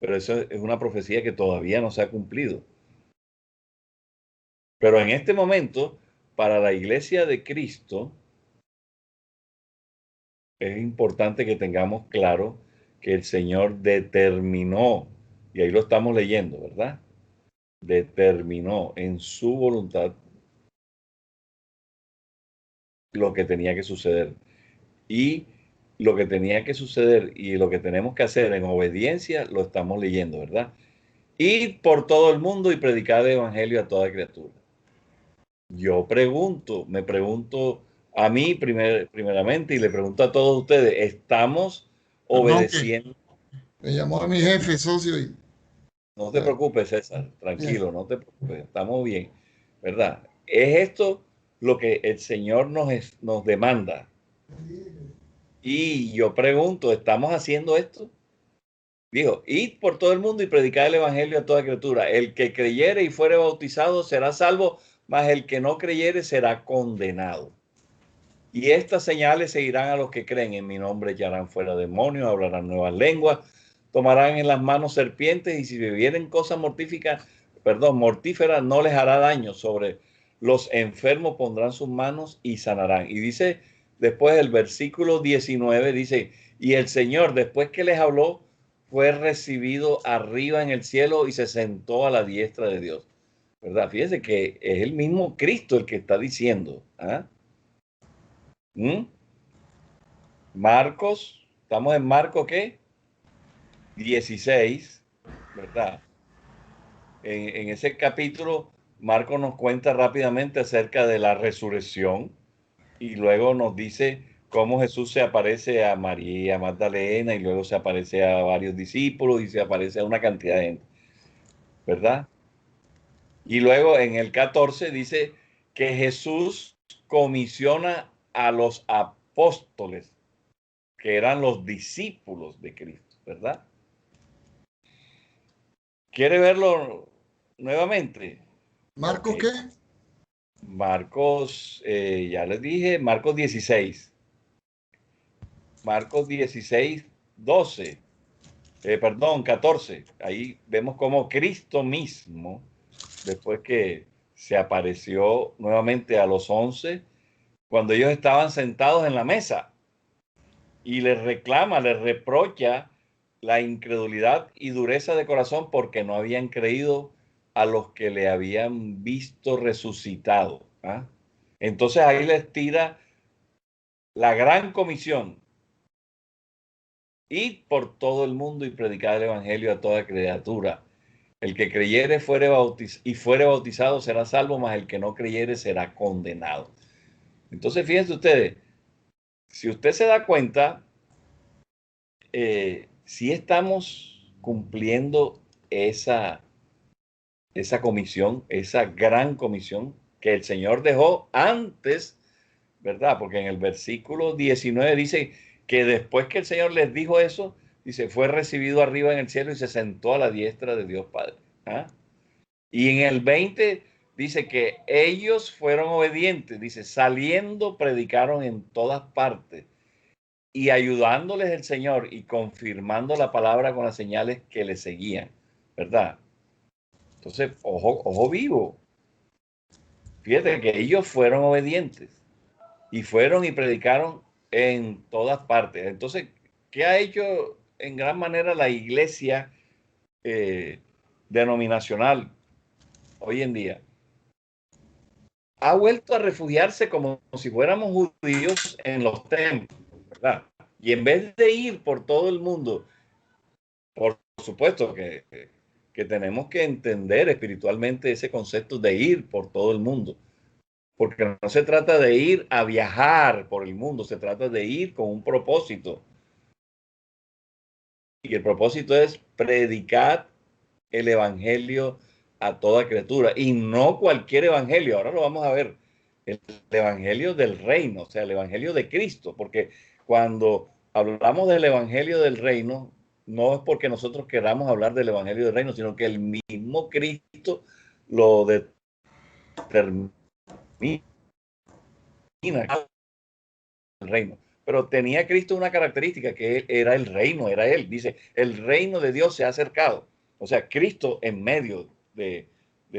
Pero eso es una profecía que todavía no se ha cumplido. Pero en este momento, para la iglesia de Cristo, es importante que tengamos claro que el Señor determinó, y ahí lo estamos leyendo, ¿verdad? Determinó en su voluntad lo que tenía que suceder. Y lo que tenía que suceder y lo que tenemos que hacer en obediencia, lo estamos leyendo, ¿verdad? Ir por todo el mundo y predicar el evangelio a toda criatura. Me pregunto a mí primeramente y le pregunto a todos ustedes, ¿estamos Perdón que obedeciendo? me llamó a mi jefe, socio, y No te preocupes, César, bien. tranquilo, no te preocupes, estamos bien, ¿verdad? ¿Es esto lo que el Señor nos demanda. Y yo pregunto, ¿estamos haciendo esto? Dijo, id por todo el mundo y predicad el evangelio a toda criatura. El que creyere y fuere bautizado será salvo, mas el que no creyere será condenado. Y estas señales seguirán a los que creen. En mi nombre echarán fuera demonios, hablarán nuevas lenguas, tomarán en las manos serpientes, y si bebieren cosas mortíferas no les hará daño. Sobre los enfermos pondrán sus manos y sanarán. Y dice después el versículo 19, dice, y el Señor, después que les habló, fue recibido arriba en el cielo y se sentó a la diestra de Dios. ¿Verdad? Fíjese que es el mismo Cristo el que está diciendo. Marcos, estamos en Marcos, ¿qué? 16, ¿verdad? En ese capítulo, Marcos nos cuenta rápidamente acerca de la resurrección y luego nos dice cómo Jesús se aparece a María Magdalena y luego se aparece a varios discípulos y se aparece a una cantidad de gente, ¿verdad? Y luego en el 14 dice que Jesús comisiona a los apóstoles, que eran los discípulos de Cristo, ¿verdad? ¿Quiere verlo nuevamente? ¿Marcos Okay. qué? Marcos, ya les dije, Marcos 16. Marcos 16, 12. Perdón, 14. Ahí vemos cómo Cristo mismo, después que se apareció nuevamente a los 11, cuando ellos estaban sentados en la mesa, y les reclama, les reprocha la incredulidad y dureza de corazón porque no habían creído a los que le habían visto resucitado. Entonces ahí les tira la gran comisión: id por todo el mundo y predicad el evangelio a toda criatura. El que creyere fuere bautizado será salvo, mas el que no creyere será condenado. Entonces fíjense ustedes, si usted se da cuenta, si estamos cumpliendo esa comisión, esa gran comisión que el Señor dejó antes, ¿verdad? Porque en el versículo 19 dice que después que el Señor les dijo eso, dice, fue recibido arriba en el cielo y se sentó a la diestra de Dios Padre. Y en el 20 dice que ellos fueron obedientes, dice, saliendo predicaron en todas partes y ayudándoles el Señor y confirmando la palabra con las señales que le seguían, ¿verdad? Entonces, ojo vivo. Fíjate que ellos fueron obedientes y fueron y predicaron en todas partes. Entonces, ¿qué ha hecho en gran manera la iglesia denominacional hoy en día? Ha vuelto a refugiarse como si fuéramos judíos en los templos, ¿verdad? Y en vez de ir por todo el mundo, por supuesto que tenemos que entender espiritualmente ese concepto de ir por todo el mundo, porque no se trata de ir a viajar por el mundo, se trata de ir con un propósito. Y el propósito es predicar el evangelio a toda criatura, y no cualquier evangelio. Ahora lo vamos a ver, el evangelio del reino, o sea, el evangelio de Cristo, porque cuando hablamos del evangelio del reino, no es porque nosotros queramos hablar del evangelio del reino, sino que el mismo Cristo lo determina, el reino. Pero tenía Cristo una característica, que él era el reino, era él. Dice, el reino de Dios se ha acercado. O sea, Cristo en medio de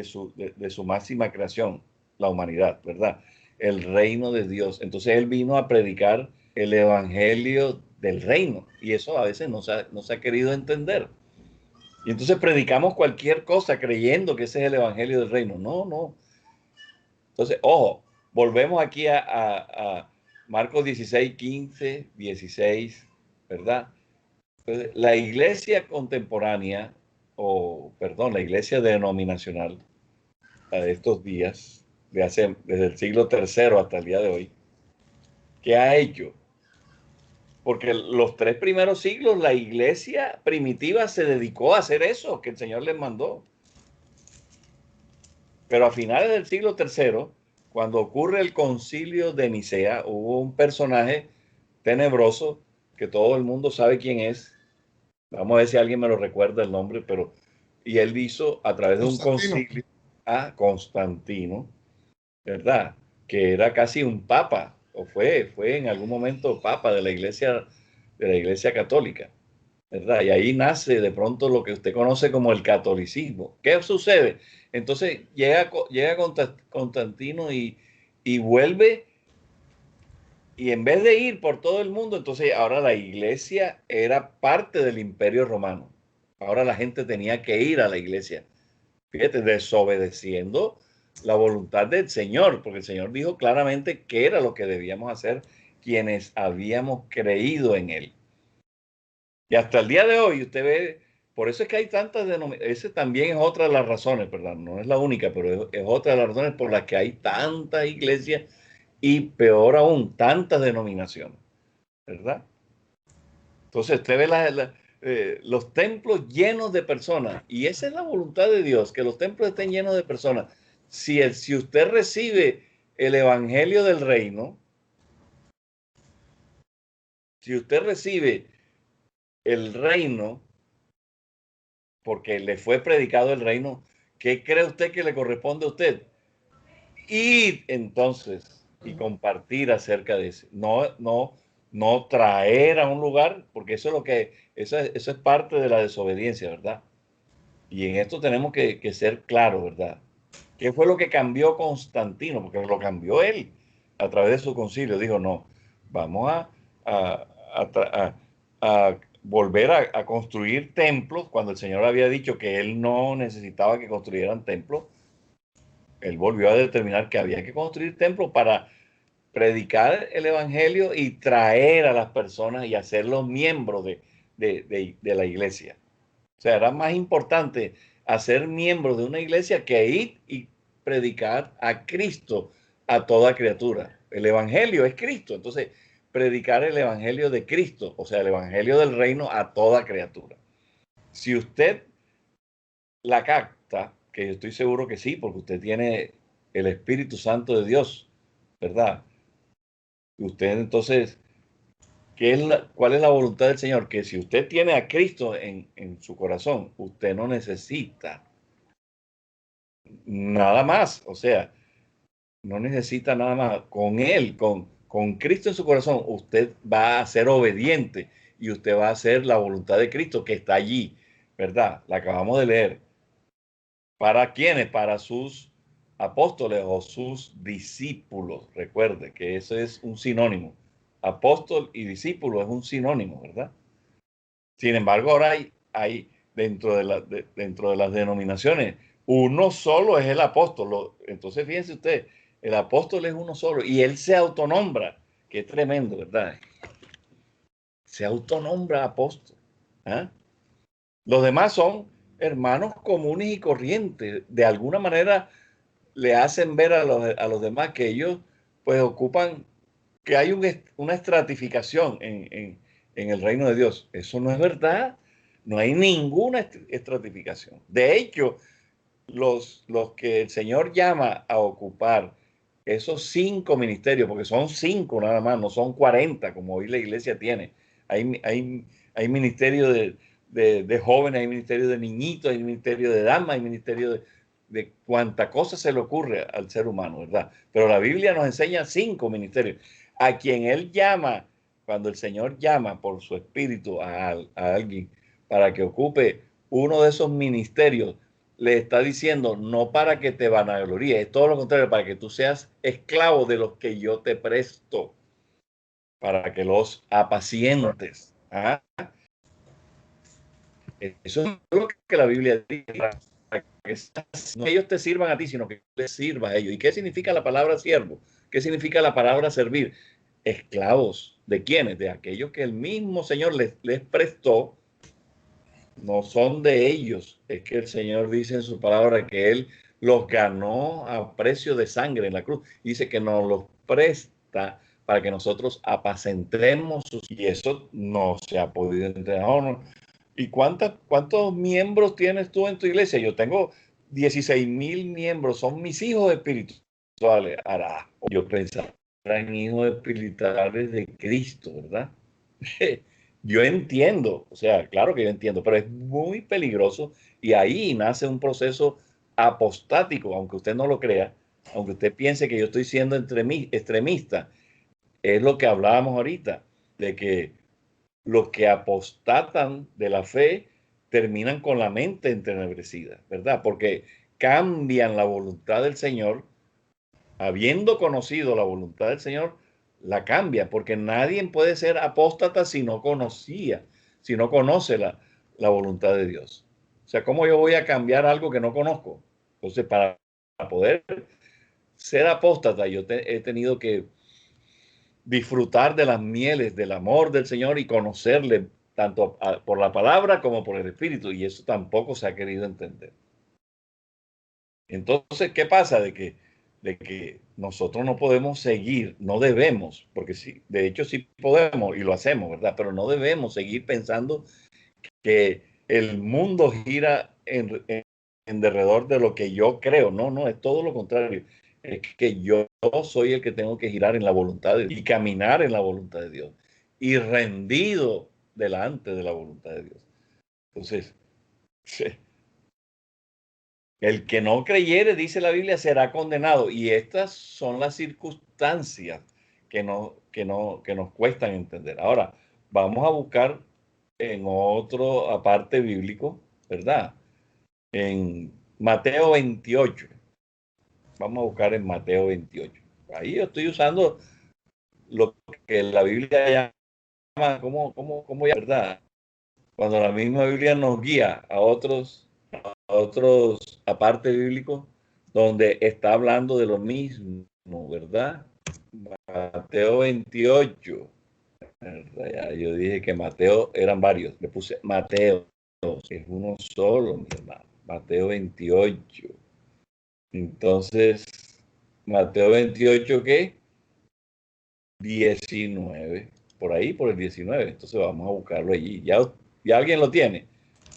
su máxima creación, la humanidad, ¿verdad? El reino de Dios. Entonces él vino a predicar el evangelio del reino, y eso a veces no se ha querido entender. Y entonces predicamos cualquier cosa creyendo que ese es el evangelio del reino. No. Entonces, ojo, volvemos aquí a Marcos 16, 15, 16, ¿verdad? Entonces, la iglesia contemporánea, la iglesia denominacional, la de estos días, desde el siglo III hasta el día de hoy, ¿qué ha hecho? Porque los 3 primeros siglos la iglesia primitiva se dedicó a hacer eso que el Señor les mandó. Pero a finales del siglo III, cuando ocurre el concilio de Nicea, hubo un personaje tenebroso que todo el mundo sabe quién es. Vamos a ver si alguien me lo recuerda el nombre, pero y él hizo a través de un concilio a Constantino, ¿verdad? Que era casi un papa, o fue en algún momento papa de la iglesia católica, ¿verdad? Y ahí nace de pronto lo que usted conoce como el catolicismo. ¿Qué sucede? Entonces llega Constantino y vuelve, y en vez de ir por todo el mundo, entonces ahora la iglesia era parte del Imperio Romano. Ahora la gente tenía que ir a la iglesia. Fíjate, desobedeciendo la voluntad del Señor, porque el Señor dijo claramente qué era lo que debíamos hacer quienes habíamos creído en Él. Y hasta el día de hoy usted ve, por eso es que hay tantas denominaciones, ese también es otra de las razones, ¿verdad? No es la única, pero es otra de las razones por las que hay tantas iglesias y peor aún, tantas denominaciones, ¿verdad? Entonces usted ve los templos llenos de personas, y esa es la voluntad de Dios, que los templos estén llenos de personas. Si usted recibe el evangelio del reino, si usted recibe el reino, porque le fue predicado el reino, ¿qué cree usted que le corresponde a usted? Ir entonces y compartir acerca de eso. No traer a un lugar, porque eso es parte de la desobediencia, ¿verdad? Y en esto tenemos que ser claros, ¿verdad? ¿Qué fue lo que cambió Constantino? Porque lo cambió él a través de su concilio. Dijo, no, vamos a, a volver a construir templos, cuando el Señor había dicho que él no necesitaba que construyeran templos. Él volvió a determinar que había que construir templos para predicar el evangelio y traer a las personas y hacerlos miembros de la iglesia. O sea, era más importante hacer miembros de una iglesia que ir y predicar a Cristo a toda criatura. El evangelio es Cristo. Entonces, predicar el evangelio de Cristo, o sea, el evangelio del reino a toda criatura. Si usted la capta, que yo estoy seguro que sí, porque usted tiene el Espíritu Santo de Dios, ¿verdad? Usted entonces, ¿cuál es la voluntad del Señor? Que si usted tiene a Cristo en su corazón, usted no necesita nada más. O sea, no necesita nada más. Con Él, con Cristo en su corazón, usted va a ser obediente y usted va a hacer la voluntad de Cristo que está allí, ¿verdad? La acabamos de leer. ¿Para quiénes? Para sus apóstoles o sus discípulos. Recuerde que eso es un sinónimo. Apóstol y discípulo es un sinónimo, ¿verdad? Sin embargo, ahora hay dentro de las denominaciones, uno solo es el apóstol. Entonces, fíjense usted, el apóstol es uno solo y él se autonombra. Qué tremendo, ¿verdad? Se autonombra apóstol. ¿Ah? Los demás son hermanos comunes y corrientes. De alguna manera le hacen ver a los demás que ellos pues ocupan, que hay una estratificación en el reino de Dios. Eso no es verdad. No hay ninguna estratificación. De hecho, los que el Señor llama a ocupar esos 5 ministerios, porque son 5 nada más, no son 40 como hoy la iglesia tiene. Hay ministerio de jóvenes, hay ministerio de niñitos, hay ministerio de damas, hay ministerio de cuánta cosa se le ocurre al ser humano, ¿verdad? Pero la Biblia nos enseña 5 ministerios. A quien Él llama, cuando el Señor llama por su espíritu a alguien para que ocupe uno de esos ministerios, le está diciendo no para que te vanagloríes, es todo lo contrario, para que tú seas esclavo de los que yo te presto, para que los apacientes. ¿Ah? Eso es lo que la Biblia dice, para que no ellos te sirvan a ti, sino que les sirvas a ellos. ¿Y qué significa la palabra siervo? ¿Qué significa la palabra servir? Esclavos. ¿De quiénes? De aquellos que el mismo Señor les prestó. No son de ellos. Es que el Señor dice en su palabra que Él los ganó a precio de sangre en la cruz. Dice que nos los presta para que nosotros apacentemos y eso no se ha podido entrenar. No. ¿Y cuántos miembros tienes tú en tu iglesia? Yo tengo 16,000 miembros, son mis hijos espirituales. hará. Yo pensaba que eran hijos espirituales de Cristo, ¿verdad? Yo entiendo, o sea, claro que yo entiendo, pero es muy peligroso y ahí nace un proceso apostático, aunque usted no lo crea, aunque usted piense que yo estoy siendo extremista. Es lo que hablábamos ahorita, de que los que apostatan de la fe terminan con la mente entenebrecida, ¿verdad? Porque cambian la voluntad del Señor, habiendo conocido la voluntad del Señor, la cambia, porque nadie puede ser apóstata si no conocía, si no conoce la voluntad de Dios. O sea, ¿cómo yo voy a cambiar algo que no conozco? Entonces, para poder ser apóstata, he tenido que disfrutar de las mieles del amor del Señor y conocerle tanto por la palabra como por el Espíritu, y eso tampoco se ha querido entender. Entonces, ¿qué pasa? De que nosotros no podemos seguir, no debemos, porque sí, de hecho sí podemos y lo hacemos, ¿verdad? Pero no debemos seguir pensando que el mundo gira en derredor de lo que yo creo. No, no, es todo lo contrario. Es que yo soy el que tengo que girar en la voluntad de Dios y caminar en la voluntad de Dios y rendido delante de la voluntad de Dios. Entonces, el que no creyere, dice la Biblia, será condenado. Y estas son las circunstancias que nos cuestan entender. Ahora, vamos a buscar en otro aparte bíblico, ¿verdad? En Mateo 28. Vamos a buscar en Mateo 28. Ahí yo estoy usando lo que la Biblia llama, ¿cómo ya, verdad? Cuando la misma Biblia nos guía a otros aparte bíblicos donde está hablando de lo mismo, ¿verdad? Mateo 28. Ya, yo dije que Mateo eran varios. Le puse Mateo, es uno solo, mi hermano. Mateo 28. Entonces, Mateo 28, ¿qué? 19. Por ahí, por el 19. Entonces vamos a buscarlo allí. Ya alguien lo tiene,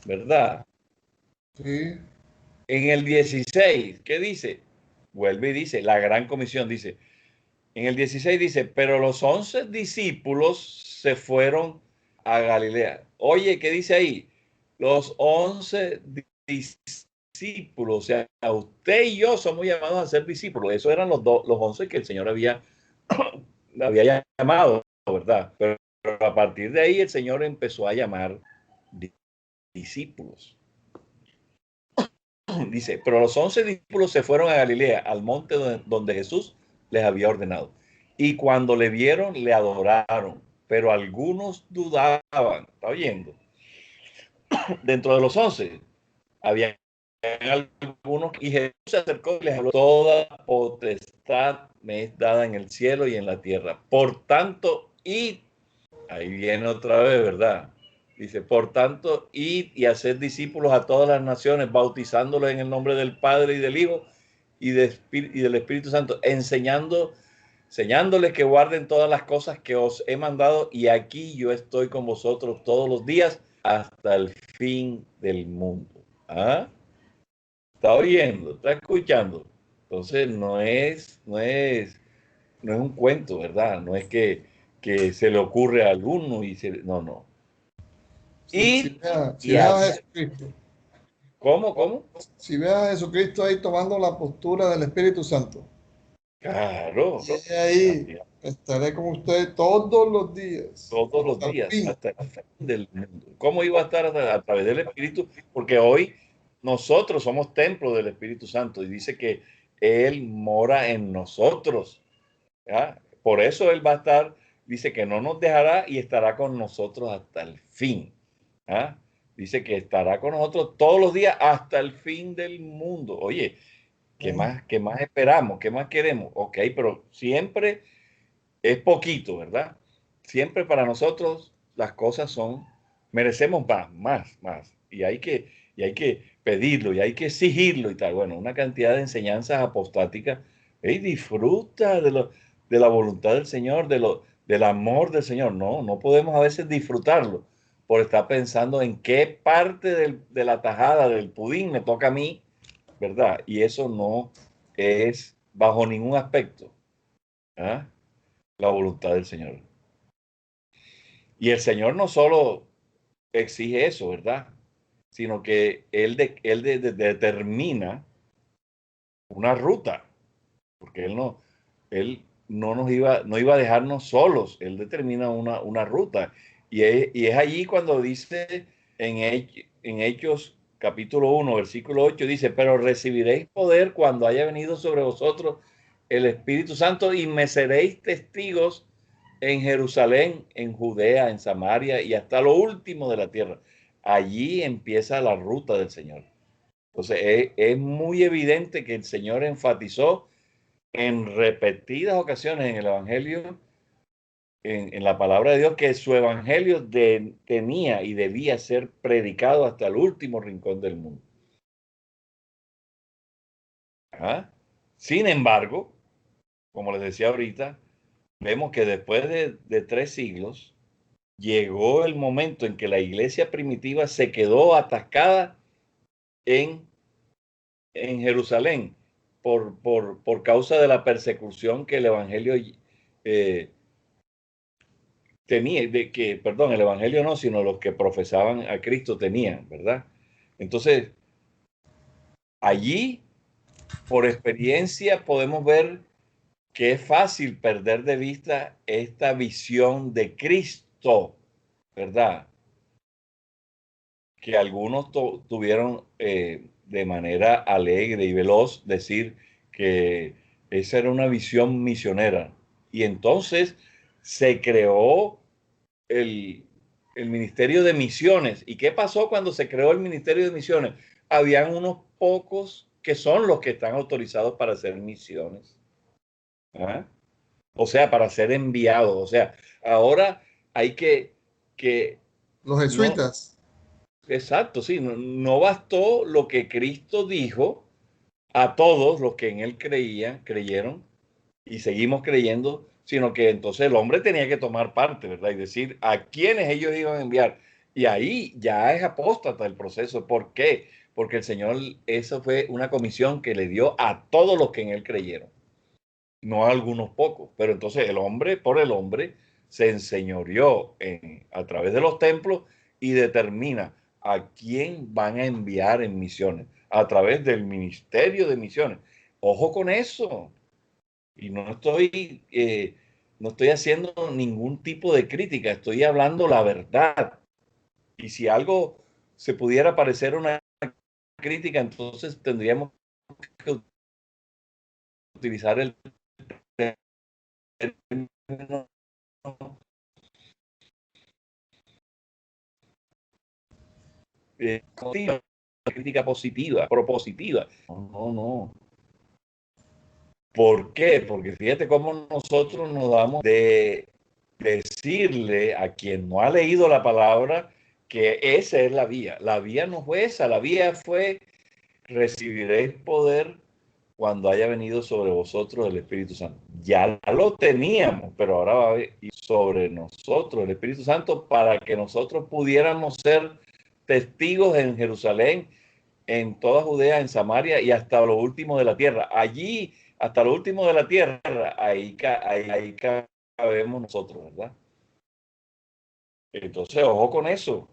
¿verdad? Sí. En el 16, ¿qué dice? Vuelve y dice, la gran comisión dice, en el 16 dice, pero los 11 discípulos se fueron a Galilea. Oye, ¿qué dice ahí? Los 11 discípulos, o sea, usted y yo somos llamados a ser discípulos. Esos eran los 11 que el Señor había llamado, ¿verdad? Pero a partir de ahí el Señor empezó a llamar discípulos. Dice, pero los 11 discípulos se fueron a Galilea, al monte donde Jesús les había ordenado. Y cuando le vieron, le adoraron, pero algunos dudaban. ¿Está oyendo? Dentro de los 11 había algunos, y Jesús se acercó y les habló, toda potestad me es dada en el cielo y en la tierra. Por tanto, id, ahí viene otra vez, ¿verdad? Dice, por tanto, id y haced discípulos a todas las naciones, bautizándolos en el nombre del Padre y del Hijo y del Espíritu Santo, enseñándoles que guarden todas las cosas que os he mandado, y aquí yo estoy con vosotros todos los días hasta el fin del mundo. ¿Ah? ¿Está oyendo? ¿Está escuchando? Entonces no es un cuento, ¿verdad? No es que se le ocurre a alguno no. Si Y, ve a Jesucristo. ¿Cómo? Si ve a Jesucristo ahí tomando la postura del Espíritu Santo. Claro. Y ahí estaré con usted todos los días. Todos los Hasta el días, fin. hasta el fin del mundo. ¿Cómo iba a estar a través del Espíritu? Porque hoy nosotros somos templo del Espíritu Santo y dice que Él mora en nosotros. ¿Ya? Por eso Él va a estar, dice que no nos dejará y estará con nosotros hasta el fin. ¿Ya? Dice que estará con nosotros todos los días hasta el fin del mundo. Oye, qué más esperamos? ¿Qué más queremos? Ok, pero siempre es poquito, ¿verdad? Siempre para nosotros las cosas merecemos más. Y hay que pedirlo y hay que exigirlo y tal. Bueno, una cantidad de enseñanzas apostáticas. Hey, disfruta de la voluntad del Señor, del amor del Señor. No podemos a veces disfrutarlo por estar pensando en qué parte de la tajada del pudín me toca a mí, ¿verdad? Y eso no es bajo ningún aspecto la voluntad del Señor. Y el Señor no solo exige eso, ¿verdad? Sino que Él determina una ruta, porque Él no iba a dejarnos solos, Él determina una ruta. Y es allí cuando dice en Hechos capítulo 1, versículo 8, dice, pero recibiréis poder cuando haya venido sobre vosotros el Espíritu Santo y me seréis testigos en Jerusalén, en Judea, en Samaria y hasta lo último de la tierra. Allí empieza la ruta del Señor. Entonces es muy evidente que el Señor enfatizó en repetidas ocasiones en el Evangelio, en la palabra de Dios, que su Evangelio tenía y debía ser predicado hasta el último rincón del mundo. Sin embargo, como les decía ahorita, vemos que después de 3 siglos, llegó el momento en que la iglesia primitiva se quedó atascada en Jerusalén por causa de la persecución que el Evangelio tenía, el Evangelio no, sino los que profesaban a Cristo tenían, ¿verdad? Entonces, allí, por experiencia, podemos ver que es fácil perder de vista esta visión de Cristo, ¿verdad? Que algunos tuvieron de manera alegre y veloz decir que esa era una visión misionera. Y entonces se creó el Ministerio de Misiones. ¿Y qué pasó cuando se creó el Ministerio de Misiones? Habían unos pocos que son los que están autorizados para hacer misiones. O sea, para ser enviados. O sea, ahora hay que los jesuitas. Exacto, sí, no bastó lo que Cristo dijo a todos los que en él creyeron y seguimos creyendo, sino que entonces el hombre tenía que tomar parte, ¿verdad? Y decir a quiénes ellos iban a enviar. Y ahí ya es apóstata el proceso. ¿Por qué? Porque el Señor, eso fue una comisión que le dio a todos los que en él creyeron, no a algunos pocos. Pero entonces el hombre, por el hombre, se enseñoreó a través de los templos y determina a quién van a enviar en misiones a través del ministerio de misiones. Ojo con eso. Y no estoy haciendo ningún tipo de crítica, estoy hablando la verdad. Y si algo se pudiera parecer una crítica, entonces tendríamos que utilizar el término crítica positiva, propositiva. No. ¿Por qué? Porque fíjate cómo nosotros nos damos de decirle a quien no ha leído la palabra que esa es la vía. La vía no fue esa, la vía fue recibiréis poder cuando haya venido sobre vosotros el Espíritu Santo. Ya lo teníamos, pero ahora va a ir sobre nosotros el Espíritu Santo para que nosotros pudiéramos ser testigos en Jerusalén, en toda Judea, en Samaria y hasta lo último de la tierra. Allí, hasta lo último de la tierra, ahí cabemos nosotros, ¿verdad? Entonces, ojo con eso.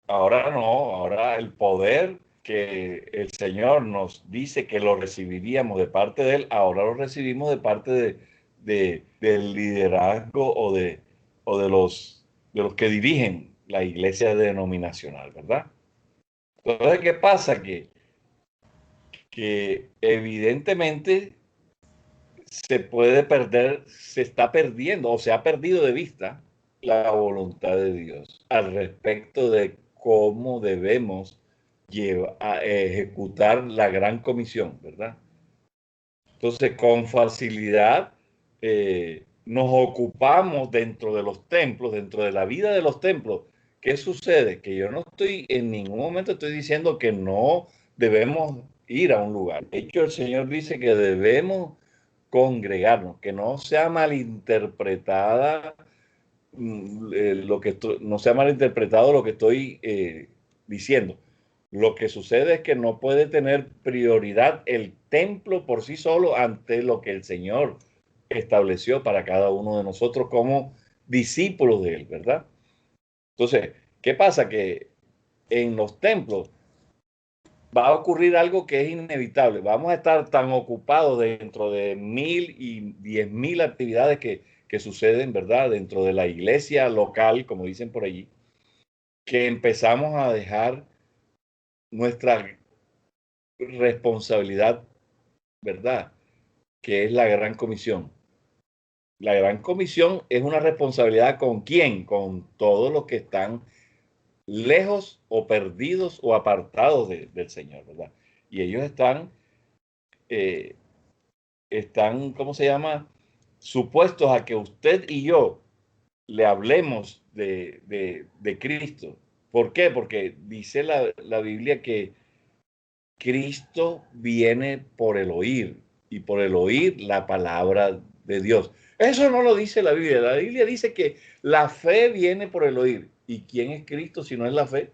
Ahora no, ahora el poder que el Señor nos dice que lo recibiríamos de parte de Él, ahora lo recibimos de parte del liderazgo o de los que dirigen la iglesia denominacional, ¿verdad? Entonces, ¿qué pasa? Que evidentemente se puede perder, se está perdiendo o se ha perdido de vista la voluntad de Dios al respecto de cómo debemos ejecutar la gran comisión, ¿verdad? Entonces, con facilidad nos ocupamos dentro de los templos, dentro de la vida de los templos. ¿Qué sucede? Que yo no estoy, en ningún momento estoy diciendo que no debemos ir a un lugar. De hecho, el Señor dice que debemos congregarnos, que no sea malinterpretada no sea malinterpretado lo que estoy diciendo. Lo que sucede es que no puede tener prioridad el templo por sí solo ante lo que el Señor estableció para cada uno de nosotros como discípulos de Él, ¿verdad? Entonces, ¿qué pasa? Que en los templos va a ocurrir algo que es inevitable. Vamos a estar tan ocupados dentro de 1000 y 10.000 actividades que suceden, ¿verdad? Dentro de la iglesia local, como dicen por allí, que empezamos a dejar nuestra responsabilidad, ¿verdad? Que es la gran comisión. La gran comisión es una responsabilidad ¿con quién? Con todos los que están lejos o perdidos o apartados del Señor, ¿verdad? Y ellos eh, están, ¿cómo se llama? Supuestos a que usted y yo le hablemos de Cristo. ¿Por qué? Porque dice la Biblia que Cristo viene por el oír y por el oír la palabra de Dios. Eso no lo dice la Biblia. La Biblia dice que la fe viene por el oír. ¿Y quién es Cristo si no es la fe?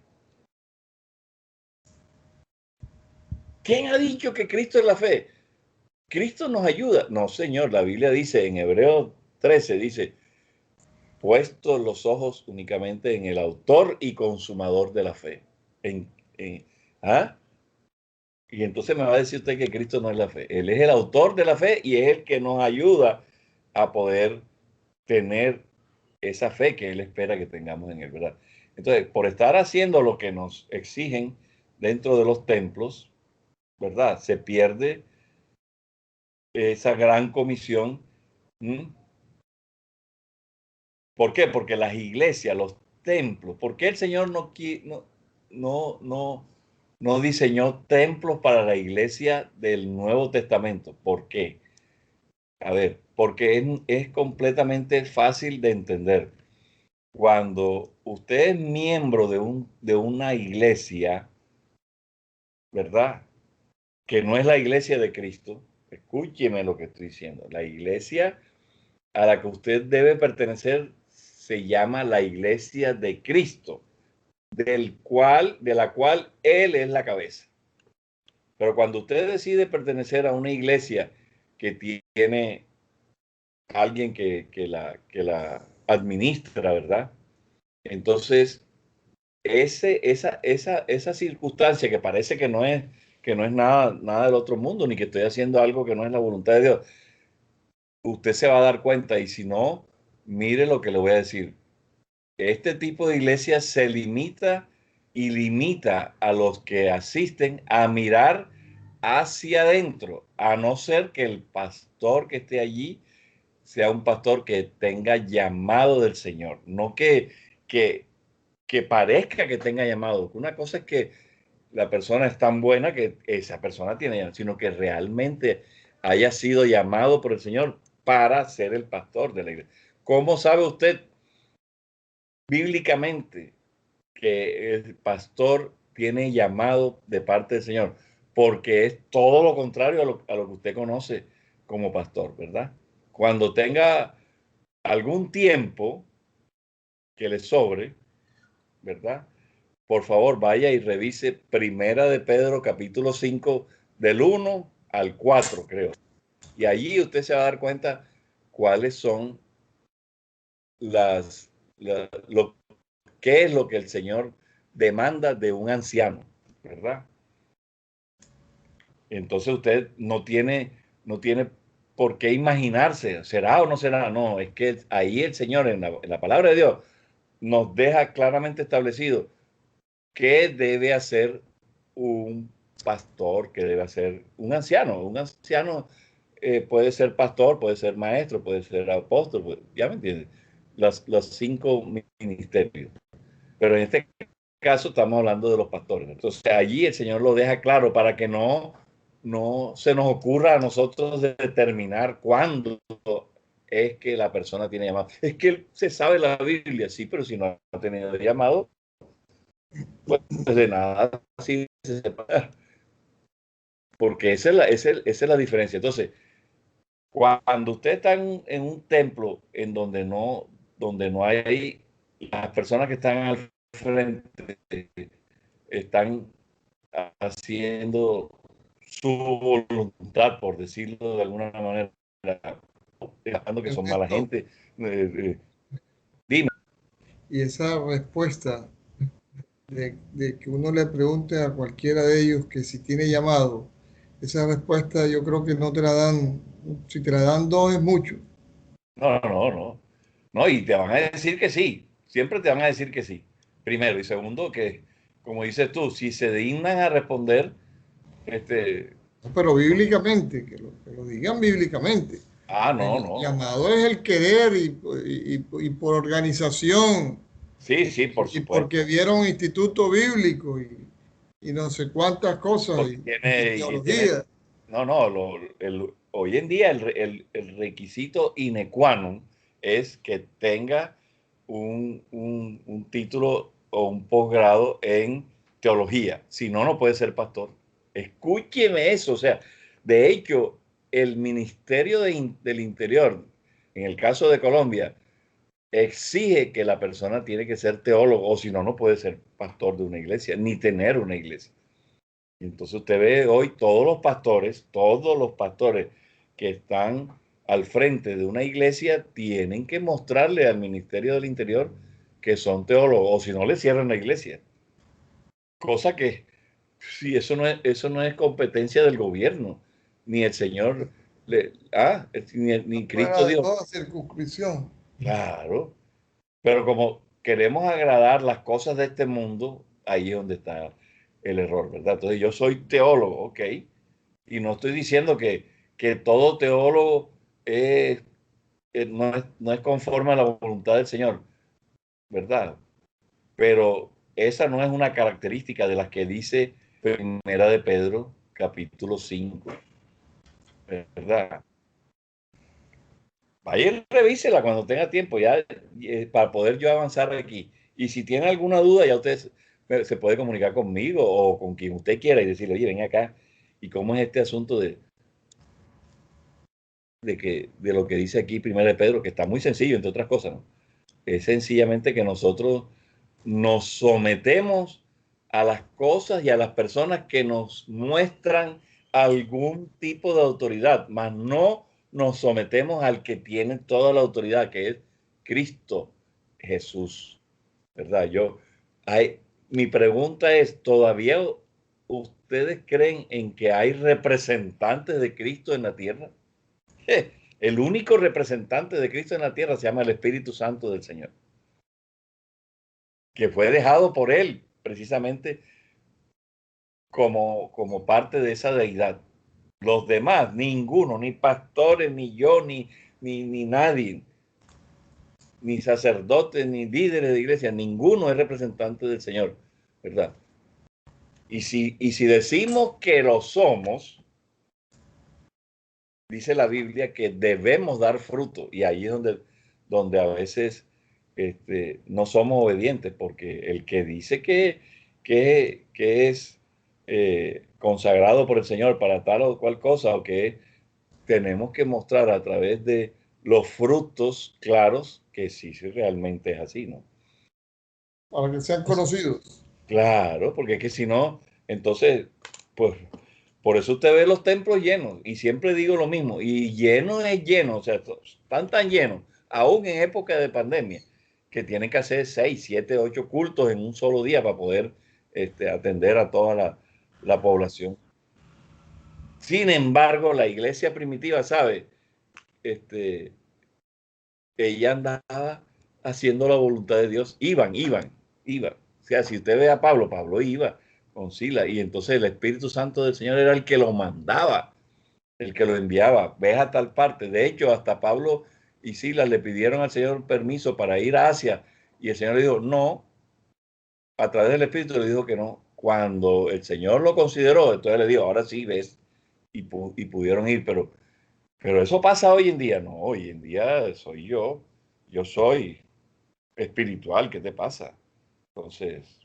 ¿Quién ha dicho que Cristo es la fe? Cristo nos ayuda. No, Señor, la Biblia dice en Hebreos 13, dice, puestos los ojos únicamente en el autor y consumador de la fe. En, en, ¿ah? Y entonces me va a decir usted que Cristo no es la fe. Él es el autor de la fe y es el que nos ayuda a poder tener esa fe que Él espera que tengamos en Él, ¿verdad? Entonces, por estar haciendo lo que nos exigen dentro de los templos, ¿verdad? Se pierde esa gran comisión. ¿Mm? ¿Por qué? Porque las iglesias, los templos, ¿por qué el Señor no, no diseñó templos para la iglesia del Nuevo Testamento? ¿Por qué? A ver, porque es completamente fácil de entender. Cuando usted es miembro de una iglesia, ¿verdad? Que no es la iglesia de Cristo, escúcheme lo que estoy diciendo. La iglesia a la que usted debe pertenecer se llama la iglesia de Cristo, de la cual Él es la cabeza. Pero cuando usted decide pertenecer a una iglesia que tiene alguien que la administra, ¿verdad? Entonces, esa circunstancia que parece que no es nada del otro mundo, ni que estoy haciendo algo que no es la voluntad de Dios, usted se va a dar cuenta y si no, mire lo que le voy a decir. Este tipo de iglesia se limita y limita a los que asisten a mirar hacia adentro, a no ser que el pastor que esté allí sea un pastor que tenga llamado del Señor, no que, que parezca que tenga llamado. Una cosa es que la persona es tan buena que esa persona tiene llamado, sino que realmente haya sido llamado por el Señor para ser el pastor de la iglesia. ¿Cómo sabe usted bíblicamente que el pastor tiene llamado de parte del Señor? Porque es todo lo contrario a lo que usted conoce como pastor, ¿verdad? Cuando tenga algún tiempo que le sobre, ¿verdad? Por favor, vaya y revise Primera de Pedro, capítulo 5, del 1 al 4, creo. Y allí usted se va a dar cuenta cuáles son lo qué es lo que el Señor demanda de un anciano, ¿verdad? Entonces usted no tiene por qué imaginarse, ¿será o no será? No, es que ahí el Señor, en la palabra de Dios, nos deja claramente establecido qué debe hacer un pastor, qué debe hacer un anciano. Un anciano puede ser pastor, puede ser maestro, puede ser apóstol, ya me entiendes, los 5 ministerios. Pero en este caso estamos hablando de los pastores. Entonces allí el Señor lo deja claro para que no se nos ocurra a nosotros determinar cuándo es que la persona tiene llamado. Es que él se sabe la Biblia, sí, pero si no ha tenido llamado, pues de nada así se separa. Porque esa es la diferencia. Entonces, cuando usted está en un templo en donde no hay las personas que están al frente, están haciendo su voluntad, por decirlo de alguna manera, dejando que son mala gente. Dime. Y esa respuesta de que uno le pregunte a cualquiera de ellos que si tiene llamado, esa respuesta yo creo que no te la dan, si te la dan dos es mucho. No, y te van a decir que sí, siempre te van a decir que sí. Primero, y segundo, que, como dices tú, si se dignan a responder, Pero bíblicamente, que lo digan bíblicamente. El no. llamado es el querer y por organización Sí, por y supuesto. porque vieron un instituto bíblico y no sé cuántas cosas Porque y teología. hoy en día el requisito ine qua non es que tenga un título o un posgrado en teología. Si no, no puede ser pastor. Escúcheme eso. O sea, de hecho, el Ministerio del Interior, en el caso de Colombia, exige que la persona tiene que ser teólogo, o si no, no puede ser pastor de una iglesia, ni tener una iglesia. Entonces usted ve hoy todos los pastores que están al frente de una iglesia tienen que mostrarle al Ministerio del Interior que son teólogos, o si no le cierran la iglesia. Cosa que, sí, eso no es competencia del gobierno, ni el Señor, ni Cristo Fuera de dijo, toda circunscripción. claro, pero como queremos agradar las cosas de este mundo, ahí es donde está el error, ¿verdad? Entonces yo soy teólogo, ok, y no estoy diciendo que todo teólogo no es conforme a la voluntad del Señor, ¿verdad? Pero esa no es una característica de las que dice Primera de Pedro, capítulo 5, ¿verdad? Vaya y revísela cuando tenga tiempo, ya para poder yo avanzar aquí. Y si tiene alguna duda, ya usted se puede comunicar conmigo o con quien usted quiera y decirle, oye, ven acá, ¿y cómo es este asunto de lo que dice aquí Primera de Pedro? Que está muy sencillo, entre otras cosas, ¿no? Es sencillamente que nosotros nos sometemos a las cosas y a las personas que nos muestran algún tipo de autoridad, mas no nos sometemos al que tiene toda la autoridad, que es Cristo Jesús, ¿verdad? Mi pregunta es, ¿todavía ustedes creen en que hay representantes de Cristo en la tierra? El único representante de Cristo en la tierra se llama el Espíritu Santo del Señor, que fue dejado por él precisamente como parte de esa deidad. Los demás, ninguno, ni pastores, ni yo, ni nadie, ni sacerdotes, ni líderes de iglesia, ninguno es representante del Señor, ¿verdad? Y si decimos que lo somos, dice la Biblia que debemos dar fruto, y ahí es donde a veces no somos obedientes, porque el que dice que es consagrado por el Señor para tal o cual cosa, o que tenemos que mostrar a través de los frutos claros que sí realmente es así, ¿no? Para que sean conocidos. Claro, porque es que si no, entonces, pues por eso usted ve los templos llenos, y siempre digo lo mismo, y lleno es lleno, o sea, están tan llenos, aún en época de pandemia, que tienen que hacer 6, 7, 8 cultos en un solo día para poder atender a toda la población. Sin embargo, la iglesia primitiva, ¿sabe? Este, ella andaba haciendo la voluntad de Dios, iban. O sea, si usted ve a Pablo, Pablo iba con Sila, y entonces el Espíritu Santo del Señor era el que lo mandaba, el que lo enviaba, ves a tal parte. De hecho, hasta Pablo y Silas le pidieron al Señor permiso para ir a Asia, y el Señor le dijo, no, a través del Espíritu le dijo que no. Cuando el Señor lo consideró, entonces le dijo, ahora sí ves, y pudieron ir, pero eso pasa hoy en día, no, hoy en día soy yo soy espiritual, ¿qué te pasa? Entonces,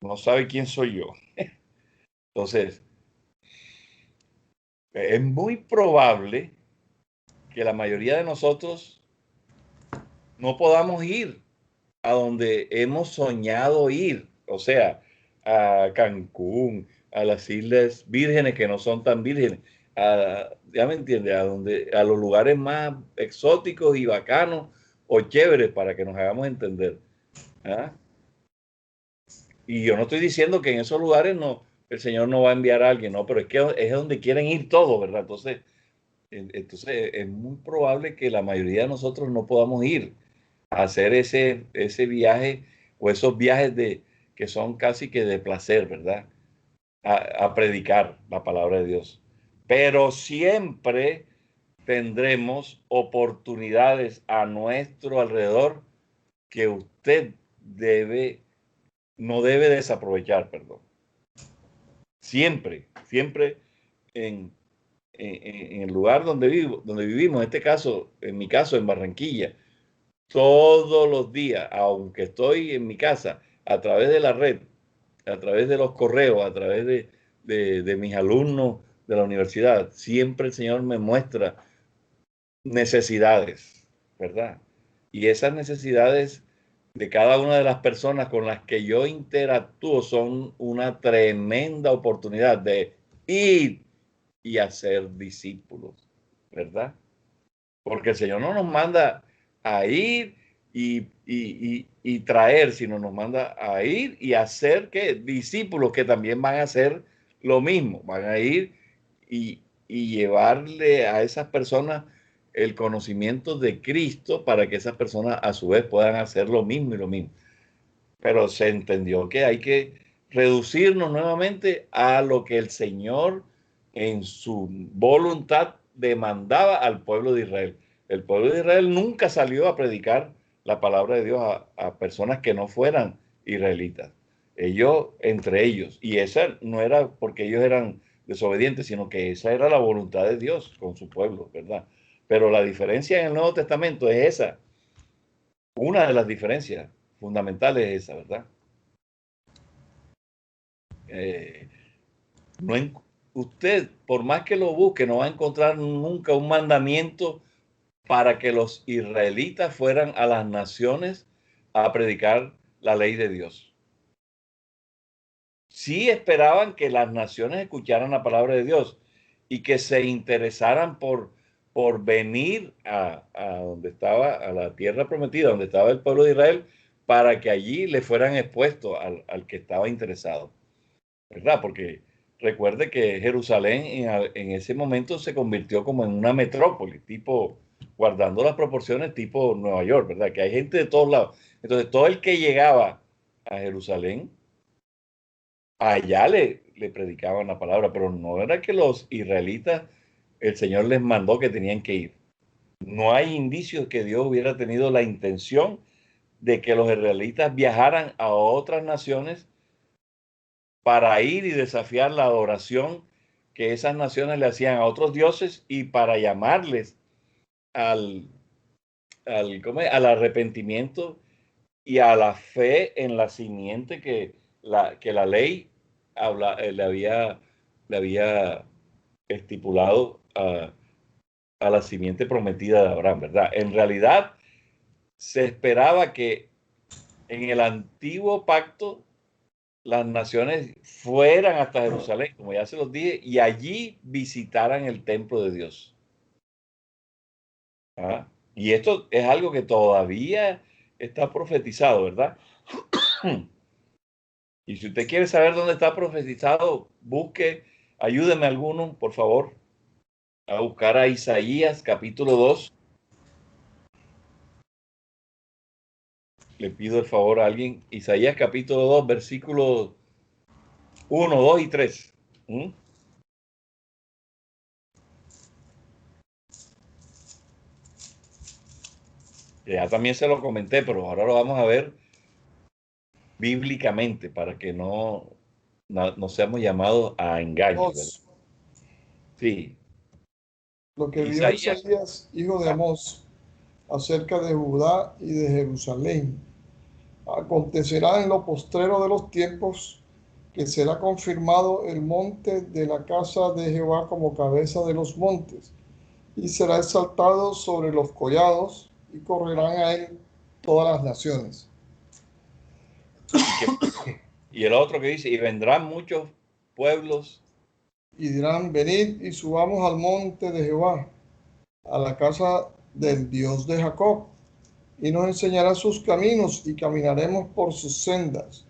no sabe quién soy yo. Entonces, es muy probable que la mayoría de nosotros no podamos ir a donde hemos soñado ir. O sea, a Cancún, a las Islas Vírgenes que no son tan vírgenes, ya me entiende, a los lugares más exóticos y bacanos o chéveres para que nos hagamos entender. ¿Ah? Y yo no estoy diciendo que en esos lugares no, el Señor no va a enviar a alguien, no, pero es que es donde quieren ir todos, ¿verdad? Entonces es muy probable que la mayoría de nosotros no podamos ir a hacer ese viaje o esos viajes que son casi que de placer, ¿verdad? A predicar la palabra de Dios. Pero siempre tendremos oportunidades a nuestro alrededor que usted no debe desaprovechar, perdón. Siempre en el lugar donde vivimos, en este caso, en mi caso, en Barranquilla, todos los días, aunque estoy en mi casa, a través de la red, a través de los correos, a través de mis alumnos de la universidad, siempre el Señor me muestra necesidades, ¿verdad? Y esas necesidades de cada una de las personas con las que yo interactúo son una tremenda oportunidad de ir y hacer discípulos, ¿verdad? Porque el Señor no nos manda a ir y traer, sino nos manda a ir y hacer que discípulos que también van a hacer lo mismo, van a ir y llevarle a esas personas el conocimiento de Cristo para que esas personas a su vez puedan hacer lo mismo y lo mismo. Pero se entendió que hay que reducirnos nuevamente a lo que el Señor en su voluntad demandaba al pueblo de Israel. El pueblo de Israel nunca salió a predicar la palabra de Dios a personas que no fueran israelitas. Ellos, entre ellos, y esa no era porque ellos eran desobedientes, sino que esa era la voluntad de Dios con su pueblo, ¿verdad? Pero la diferencia en el Nuevo Testamento es esa. Una de las diferencias fundamentales es esa, ¿verdad? No, usted, por más que lo busque, no va a encontrar nunca un mandamiento para que los israelitas fueran a las naciones a predicar la ley de Dios. Sí esperaban que las naciones escucharan la palabra de Dios y que se interesaran por venir a donde estaba, a la tierra prometida, donde estaba el pueblo de Israel, para que allí le fueran expuestos al que estaba interesado, ¿verdad? Porque recuerde que Jerusalén en ese momento se convirtió como en una metrópoli, tipo, guardando las proporciones tipo Nueva York, ¿verdad? Que hay gente de todos lados. Entonces, todo el que llegaba a Jerusalén, allá le predicaban la palabra, pero no era que los israelitas, el Señor les mandó que tenían que ir. No hay indicios que Dios hubiera tenido la intención de que los israelitas viajaran a otras naciones para ir y desafiar la adoración que esas naciones le hacían a otros dioses y para llamarles al, al arrepentimiento y a la fe en la simiente que la ley le había estipulado a la simiente prometida de Abraham, ¿verdad? En realidad se esperaba que en el antiguo pacto las naciones fueran hasta Jerusalén, como ya se los dije, y allí visitaran el templo de Dios. ¿Ah? Y esto es algo que todavía está profetizado, ¿verdad? Y si usted quiere saber dónde está profetizado, busque, ayúdeme alguno, por favor, a buscar a Isaías capítulo 2. Le pido el favor a alguien. Isaías capítulo 2, versículos 1, 2 y 3. Ya también se lo comenté, pero ahora lo vamos a ver bíblicamente para que no seamos llamados a engaños, ¿verdad? Sí. Lo que vio Isaías, Isaías, hijo de Amós, acerca de Judá y de Jerusalén. Acontecerá en lo postrero de los tiempos que será confirmado el monte de la casa de Jehová como cabeza de los montes, y será exaltado sobre los collados, y correrán a él todas las naciones. Y el otro que dice, y vendrán muchos pueblos. Y dirán, venid y subamos al monte de Jehová, a la casa del Dios de Jacob, y nos enseñará sus caminos y caminaremos por sus sendas,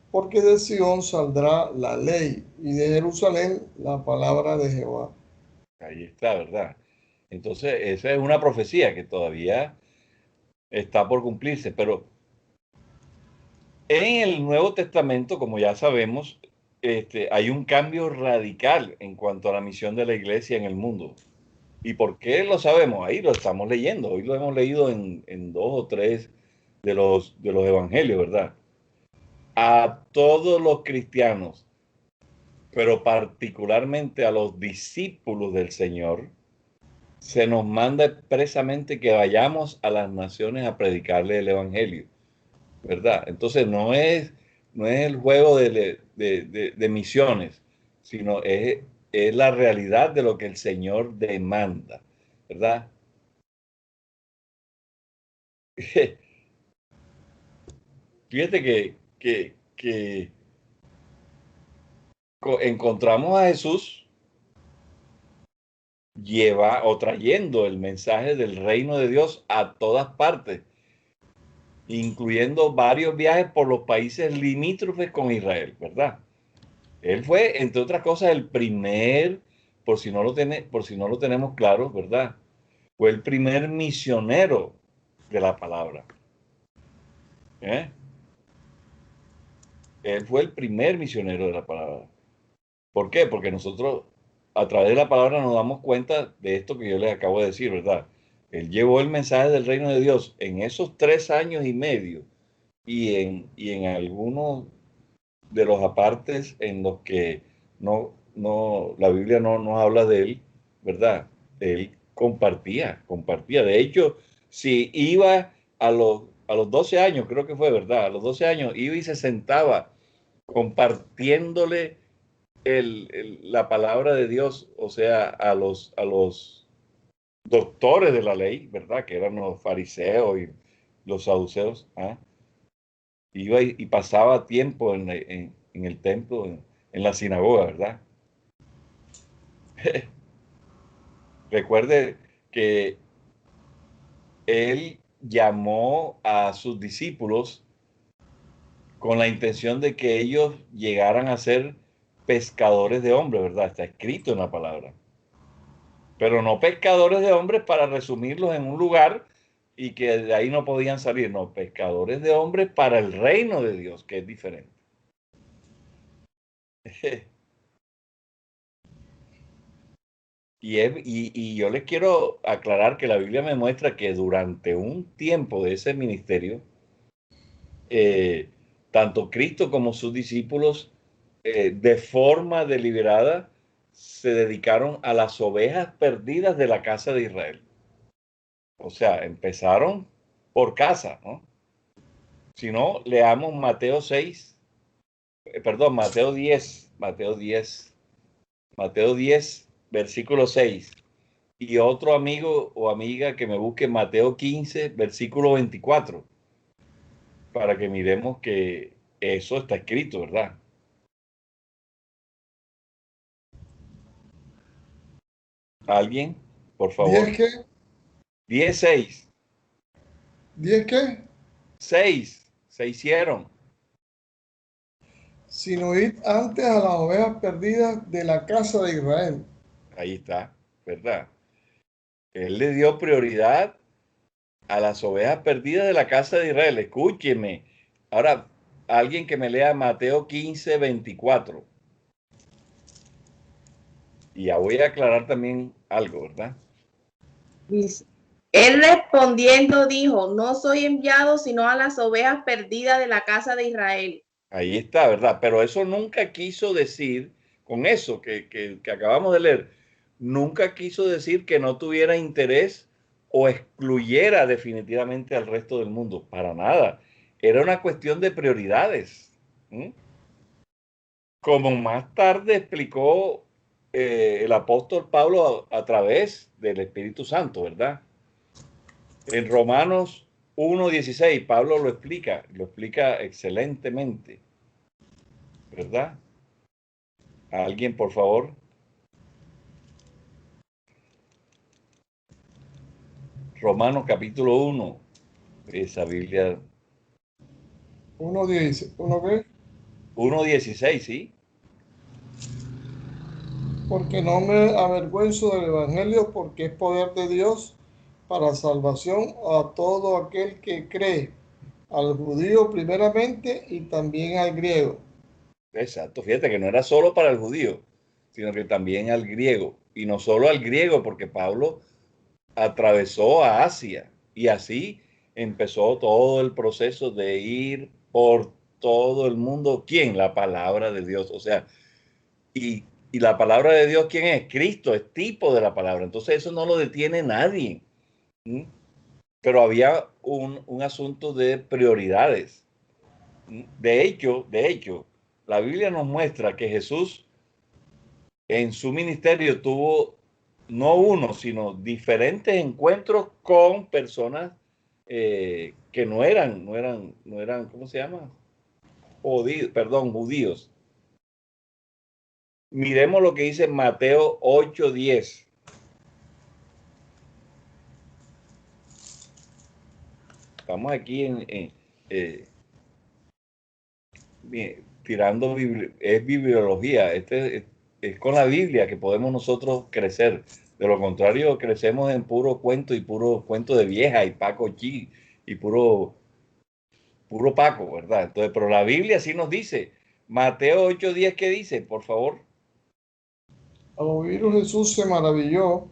porque de Sión saldrá la ley y de Jerusalén la palabra de Jehová. Ahí está, ¿verdad? Entonces, esa es una profecía que todavía está por cumplirse, pero en el Nuevo Testamento, como ya sabemos, hay un cambio radical en cuanto a la misión de la iglesia en el mundo. ¿Y por qué lo sabemos? Ahí lo estamos leyendo. Hoy lo hemos leído en dos o tres de los evangelios, ¿verdad? A todos los cristianos, pero particularmente a los discípulos del Señor, se nos manda expresamente que vayamos a las naciones a predicarle el evangelio, ¿verdad? Entonces no es el juego de misiones, sino es la realidad de lo que el Señor demanda, ¿verdad? Fíjate que encontramos a Jesús trayendo el mensaje del reino de Dios a todas partes, incluyendo varios viajes por los países limítrofes con Israel, ¿verdad? Él fue, entre otras cosas, el primer, por si no lo tenemos claro, ¿verdad? Fue el primer misionero de la palabra. ¿Eh? Él fue el primer misionero de la palabra. ¿Por qué? Porque nosotros a través de la palabra nos damos cuenta de esto que yo les acabo de decir, ¿verdad? Él llevó el mensaje del reino de Dios en esos 3 años y medio y en algunos de los apartes en los que la Biblia no nos habla de él, ¿verdad? Él compartía. De hecho, si iba a los 12 años, creo que fue, ¿verdad? A los 12 años iba y se sentaba compartiéndole la palabra de Dios, o sea, a los doctores de la ley, ¿verdad? Que eran los fariseos y los saduceos. ¿Ah? Iba y pasaba tiempo en el templo, en la sinagoga, ¿verdad? Recuerde que él llamó a sus discípulos con la intención de que ellos llegaran a ser pescadores de hombres, ¿verdad? Está escrito en la palabra. Pero no pescadores de hombres para resumirlos en un lugar y que de ahí no podían salir. No, pescadores de hombres para el reino de Dios, que es diferente. Y yo les quiero aclarar que la Biblia me muestra que durante un tiempo de ese ministerio, tanto Cristo como sus discípulos, de forma deliberada, se dedicaron a las ovejas perdidas de la casa de Israel. O sea, empezaron por casa, ¿no? Si no, leamos Mateo 6, Mateo 10, Mateo 10, versículo 6. Y otro amigo o amiga que me busque Mateo 15, versículo 24, para que miremos que eso está escrito, ¿verdad? ¿Alguien? Por favor. ¿10 qué? 10, 6. ¿10 qué? 6. Se hicieron. Sino id antes a las ovejas perdidas de la casa de Israel. Ahí está, ¿verdad? Él le dio prioridad a las ovejas perdidas de la casa de Israel. Escúcheme. Ahora, alguien que me lea Mateo 15, 24. Y ya voy a aclarar también algo, ¿verdad? Él respondiendo dijo, no soy enviado sino a las ovejas perdidas de la casa de Israel. Ahí está, ¿verdad? Pero eso nunca quiso decir, con eso que acabamos de leer, nunca quiso decir que no tuviera interés o excluyera definitivamente al resto del mundo. Para nada. Era una cuestión de prioridades. Como más tarde explicó el apóstol Pablo a través del Espíritu Santo, ¿verdad? En Romanos 1:16, Pablo lo explica excelentemente. ¿verdad? ¿Alguien, por favor? Romanos capítulo 1. Esa Biblia. 1:10, ¿uno qué? 1:16, ¿sí? Porque no me avergüenzo del Evangelio, porque es poder de Dios para salvación a todo aquel que cree, al judío primeramente y también al griego. Exacto, fíjate que no era solo para el judío, sino que también al griego. Y no solo al griego, porque Pablo atravesó a Asia y así empezó todo el proceso de ir por todo el mundo. ¿Quién? La palabra de Dios. O sea, y la palabra de Dios, ¿quién es? Cristo, es tipo de la palabra. Entonces eso no lo detiene nadie. ¿Mm? Pero había un asunto de prioridades. De hecho, la Biblia nos muestra que Jesús en su ministerio tuvo no uno, sino diferentes encuentros con personas que no eran, ¿cómo se llama? Judíos. Miremos lo que dice Mateo 8:10. Estamos aquí eh, tirando, es bibliología, es con la Biblia que podemos nosotros crecer. De lo contrario, crecemos en puro cuento y puro cuento de vieja y Paco Chi y puro Paco, ¿verdad? Entonces, pero la Biblia sí nos dice, Mateo 8:10, ¿qué dice? Por favor. Al oír Jesús se maravilló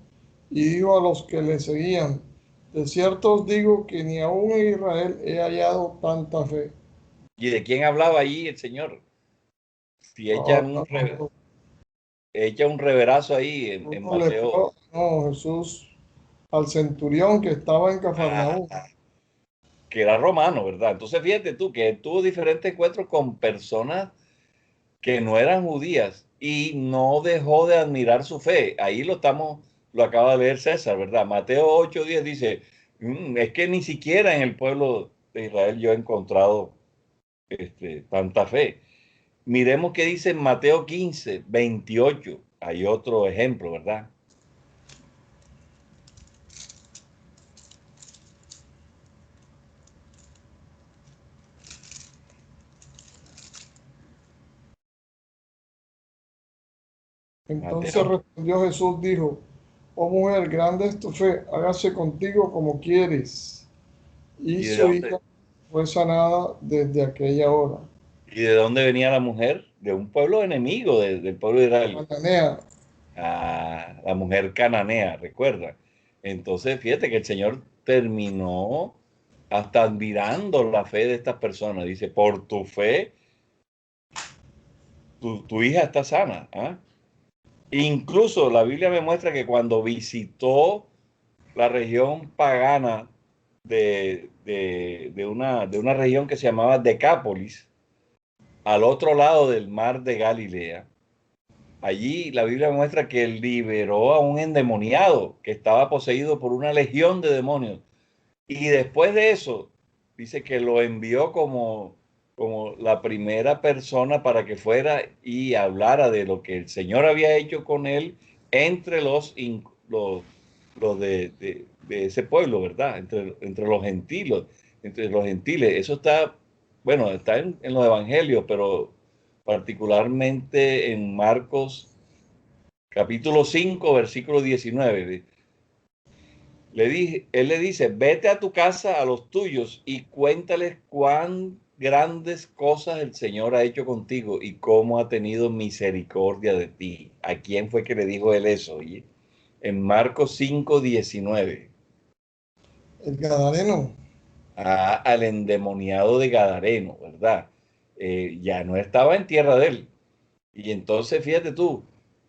y dijo a los que le seguían, de cierto os digo que ni aún en Israel he hallado tanta fe. ¿Y de quién hablaba allí el Señor? Si Ah, echa un reverazo ahí en no, Mateo. no, Jesús al centurión que estaba en Ah, Cafarnaúm. que era romano, ¿verdad? Entonces fíjate tú que tuvo diferentes encuentros con personas que no eran judías y no dejó de admirar su fe. Ahí lo acaba de leer César, ¿verdad? Mateo 8:10 dice, es que ni siquiera en el pueblo de Israel yo he encontrado tanta fe. Miremos qué dice en Mateo 15:28. Hay otro ejemplo, ¿verdad? Entonces Mateo. respondió Jesús, dijo, oh mujer, grande es tu fe, hágase contigo como quieres. Y ¿Y de su dónde, hija fue sanada desde aquella hora. y de dónde venía la mujer? De un pueblo enemigo del pueblo de Israel. Cananea, A la mujer cananea, recuerda. Entonces, fíjate que el Señor terminó hasta admirando la fe de estas personas. Dice, por tu fe, tu hija está sana. ¿Ah? Incluso la Biblia me muestra que cuando visitó la región pagana de una región que se llamaba Decápolis, al otro lado del mar de Galilea, allí la Biblia muestra que liberó a un endemoniado que estaba poseído por una legión de demonios. Y después de eso, dice que lo envió como la primera persona para que fuera y hablara de lo que el Señor había hecho con él entre los de ese pueblo, ¿verdad? Entre los gentiles. Eso está, bueno, está en los evangelios, pero particularmente en Marcos capítulo 5 versículo 19. Él le dice, vete a tu casa a los tuyos y cuéntales cuán grandes cosas el Señor ha hecho contigo y cómo ha tenido misericordia de ti. ¿A quién fue que le dijo él eso? Oye, en Marcos 5:19, el Gadareno. al endemoniado de Gadareno, ¿verdad? Ya no estaba en tierra de él. Y entonces fíjate tú,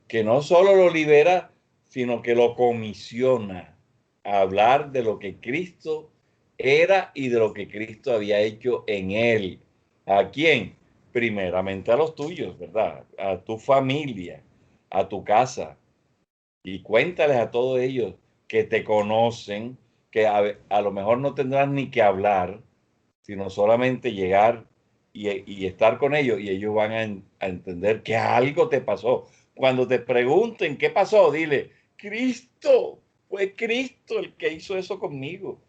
que no solo lo libera, sino que lo comisiona a hablar de lo que Cristo era y de lo que Cristo había hecho en él. ¿A quién? Primeramente a los tuyos, ¿verdad? A tu familia, a tu casa. Y cuéntales a todos ellos que te conocen, que a lo mejor no tendrás ni que hablar, sino solamente llegar y estar con ellos, y ellos van a entender que algo te pasó. Cuando te pregunten qué pasó, dile, Cristo, fue Cristo el que hizo eso conmigo.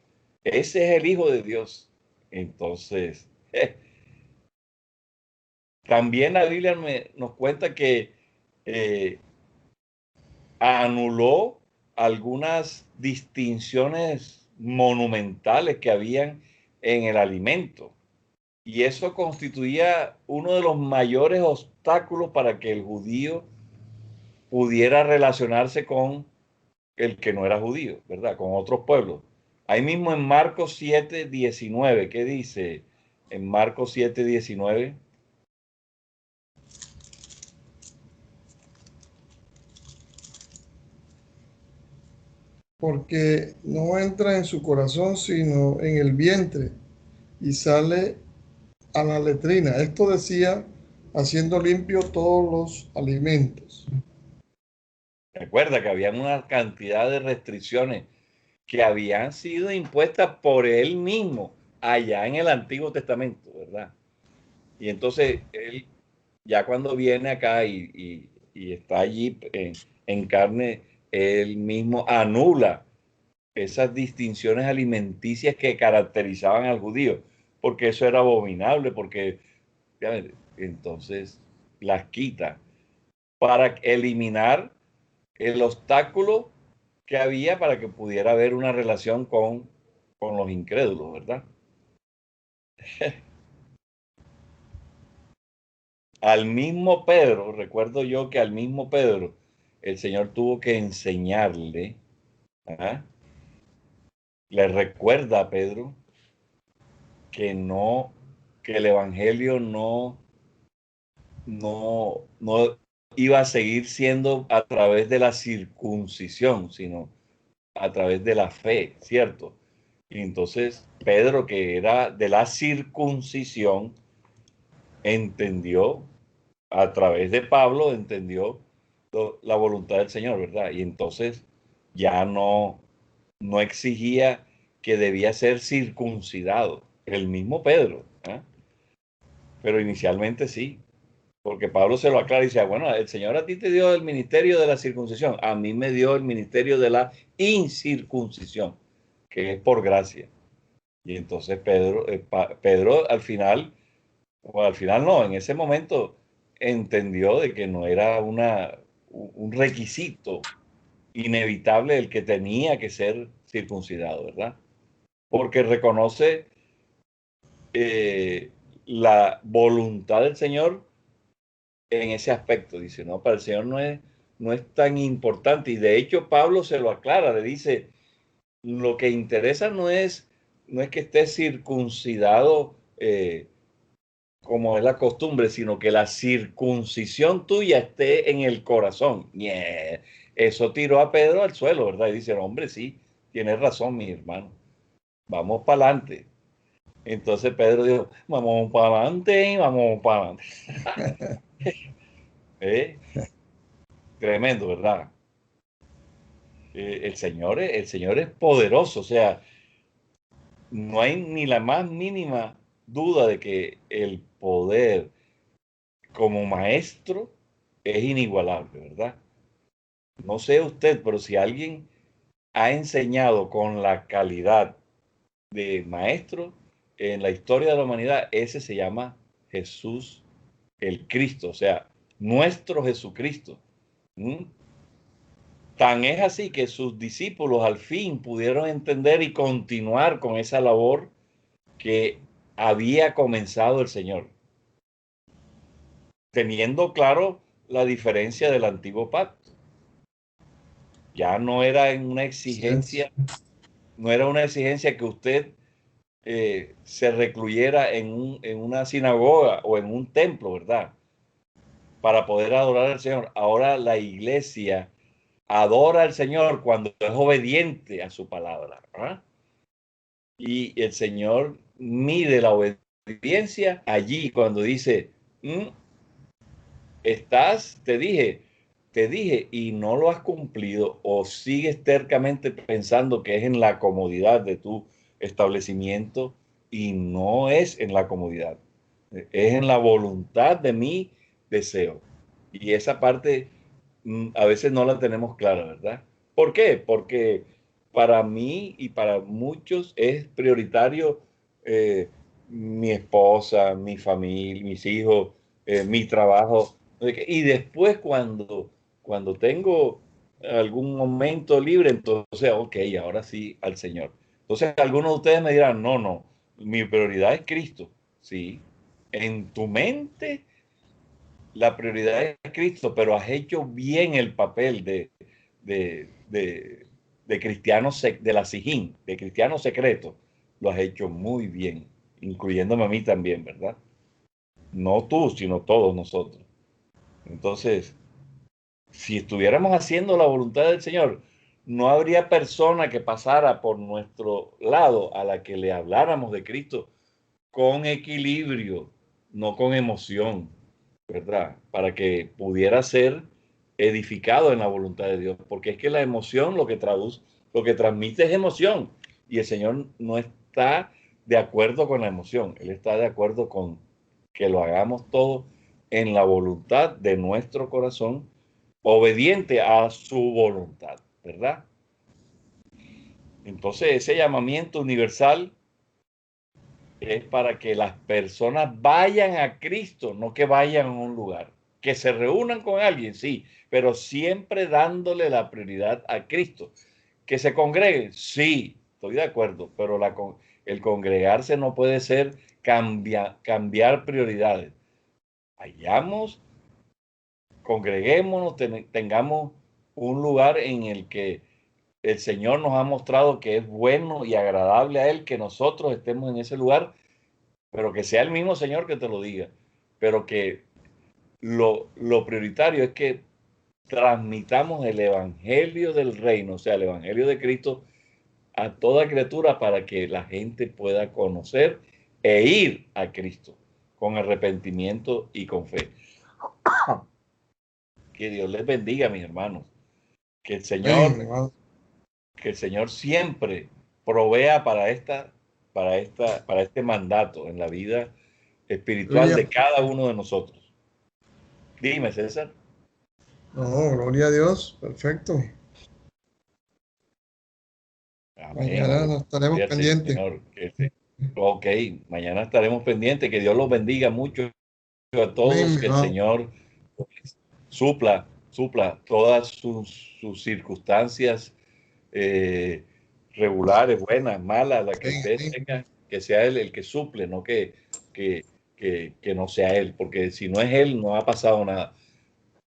Ese es el Hijo de Dios. Entonces, también la Biblia nos cuenta que anuló algunas distinciones monumentales que habían en el alimento. Y eso constituía uno de los mayores obstáculos para que el judío pudiera relacionarse con el que no era judío, ¿verdad? Con otros pueblos. Ahí mismo en Marcos 7:19, ¿qué dice? En Marcos 7:19. Porque no entra en su corazón, sino en el vientre, y sale a la letrina. Esto decía, haciendo limpio todos los alimentos. Recuerda que había una cantidad de restricciones que habían sido impuestas por él mismo allá en el Antiguo Testamento, ¿verdad? Y entonces él, ya cuando viene acá y está allí en carne, él mismo anula esas distinciones alimenticias que caracterizaban al judío, porque eso era abominable, porque entonces las quita para eliminar el obstáculo que había para que pudiera haber una relación con los incrédulos, ¿verdad? Al mismo Pedro, recuerdo yo que al mismo Pedro, el Señor tuvo que enseñarle, ¿ah? Le recuerda a Pedro que no, que el Evangelio no iba a seguir siendo a través de la circuncisión, sino a través de la fe, ¿cierto? Y entonces Pedro, que era de la circuncisión, entendió, a través de Pablo, entendió la voluntad del Señor, ¿verdad? Y entonces ya no exigía que debía ser circuncidado, el mismo Pedro, ¿eh? Pero inicialmente sí, porque Pablo se lo aclara y dice, bueno, el Señor a ti te dio el ministerio de la circuncisión, a mí me dio el ministerio de la incircuncisión, que es por gracia. Y entonces Pedro al final, o al final no, en ese momento entendió de que no era un requisito inevitable el que tenía que ser circuncidado, ¿verdad? Porque reconoce la voluntad del Señor en ese aspecto. Dice, no, para el Señor no es tan importante. Y de hecho Pablo se lo aclara, le dice, lo que interesa no es que estés circuncidado como es la costumbre, sino que la circuncisión tuya esté en el corazón. Yeah. Eso tiró a Pedro al suelo, ¿verdad? Y dice, hombre, sí, tienes razón, mi hermano. Vamos para adelante. Entonces Pedro dijo, vamos para adelante, vamos para adelante. Tremendo, ¿verdad? El Señor es poderoso, o sea, no hay ni la más mínima duda de que el poder como maestro es inigualable, ¿verdad? No sé usted, pero si alguien ha enseñado con la calidad de maestro en la historia de la humanidad, ese se llama Jesús el Cristo, o sea, nuestro Jesucristo. ¿Mm? Tan es así que sus discípulos al fin pudieron entender y continuar con esa labor que había comenzado el Señor, teniendo claro la diferencia del antiguo pacto. Ya no era una exigencia, no era una exigencia que usted se recluyera en una sinagoga o en un templo, ¿verdad? Para poder adorar al Señor. Ahora la iglesia adora al Señor cuando es obediente a su palabra, ¿verdad? Y el Señor mide la obediencia allí cuando dice, te dije y no lo has cumplido, o sigues tercamente pensando que es en la comodidad de tu establecimiento y no es en la comodidad. Es en la voluntad de mi deseo. Y esa parte a veces no la tenemos clara, ¿verdad? ¿Por qué? Porque para mí y para muchos es prioritario mi esposa, mi familia, mis hijos, mi trabajo. Y después cuando tengo algún momento libre, entonces, ok, ahora sí al Señor. Entonces algunos de ustedes me dirán, no, no, mi prioridad es Cristo. Sí, en tu mente la prioridad es Cristo, pero has hecho bien el papel de, de, de cristiano, de la Sijín, de cristiano secreto. Lo has hecho muy bien, incluyéndome a mí también, ¿verdad? No tú, sino todos nosotros. Entonces, si estuviéramos haciendo la voluntad del Señor, no habría persona que pasara por nuestro lado a la que le habláramos de Cristo con equilibrio, no con emoción, ¿verdad? Para que pudiera ser edificado en la voluntad de Dios, porque es que la emoción lo que traduce, lo que transmite es emoción, y el Señor no está de acuerdo con la emoción, Él está de acuerdo con que lo hagamos todo en la voluntad de nuestro corazón, obediente a su voluntad, ¿verdad? Entonces ese llamamiento universal es para que las personas vayan a Cristo, no que vayan a un lugar. Que se reúnan con alguien, sí, pero siempre dándole la prioridad a Cristo. Que se congreguen, sí, estoy de acuerdo, pero el congregarse no puede ser cambiar prioridades. Vayamos, congreguémonos, tengamos un lugar en el que el Señor nos ha mostrado que es bueno y agradable a Él que nosotros estemos en ese lugar, pero que sea el mismo Señor que te lo diga, pero que lo prioritario es que transmitamos el evangelio del reino, o sea, el evangelio de Cristo a toda criatura para que la gente pueda conocer e ir a Cristo con arrepentimiento y con fe. Que Dios les bendiga, mis hermanos. Que el Señor, Amén. que el Señor siempre provea para este mandato en la vida espiritual Aleluya. de cada uno de nosotros. Dime, César. No, gloria a Dios. Perfecto. Amén. Mañana nos estaremos Gloria al pendientes. Señor. Ok, mañana estaremos pendientes. Que Dios los bendiga mucho a Amén, todos. mi Que el hermano. Señor supla todas sus circunstancias eh, regulares, buenas, malas, las que Amén, ustedes amén. tengan, que sea Él el que suple, no que, que no sea Él, porque si no es Él, no ha pasado nada.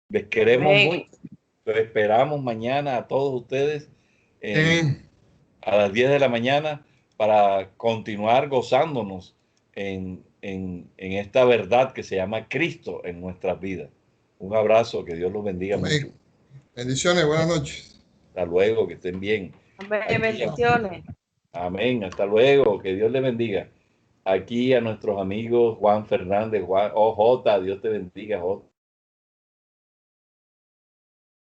Les queremos Amén. mucho. Los esperamos mañana a todos ustedes Amén. a las 10 de la mañana para continuar gozándonos en esta verdad que se llama Cristo en nuestras vidas. Un abrazo, que Dios los bendiga mucho. Amén. Bendiciones, buenas noches. Hasta luego, que estén bien. Amén. Aquí, Bendiciones. amén, hasta luego, que Dios les bendiga. Aquí a nuestros amigos Juan Fernández, Juan OJ, Dios te bendiga, J.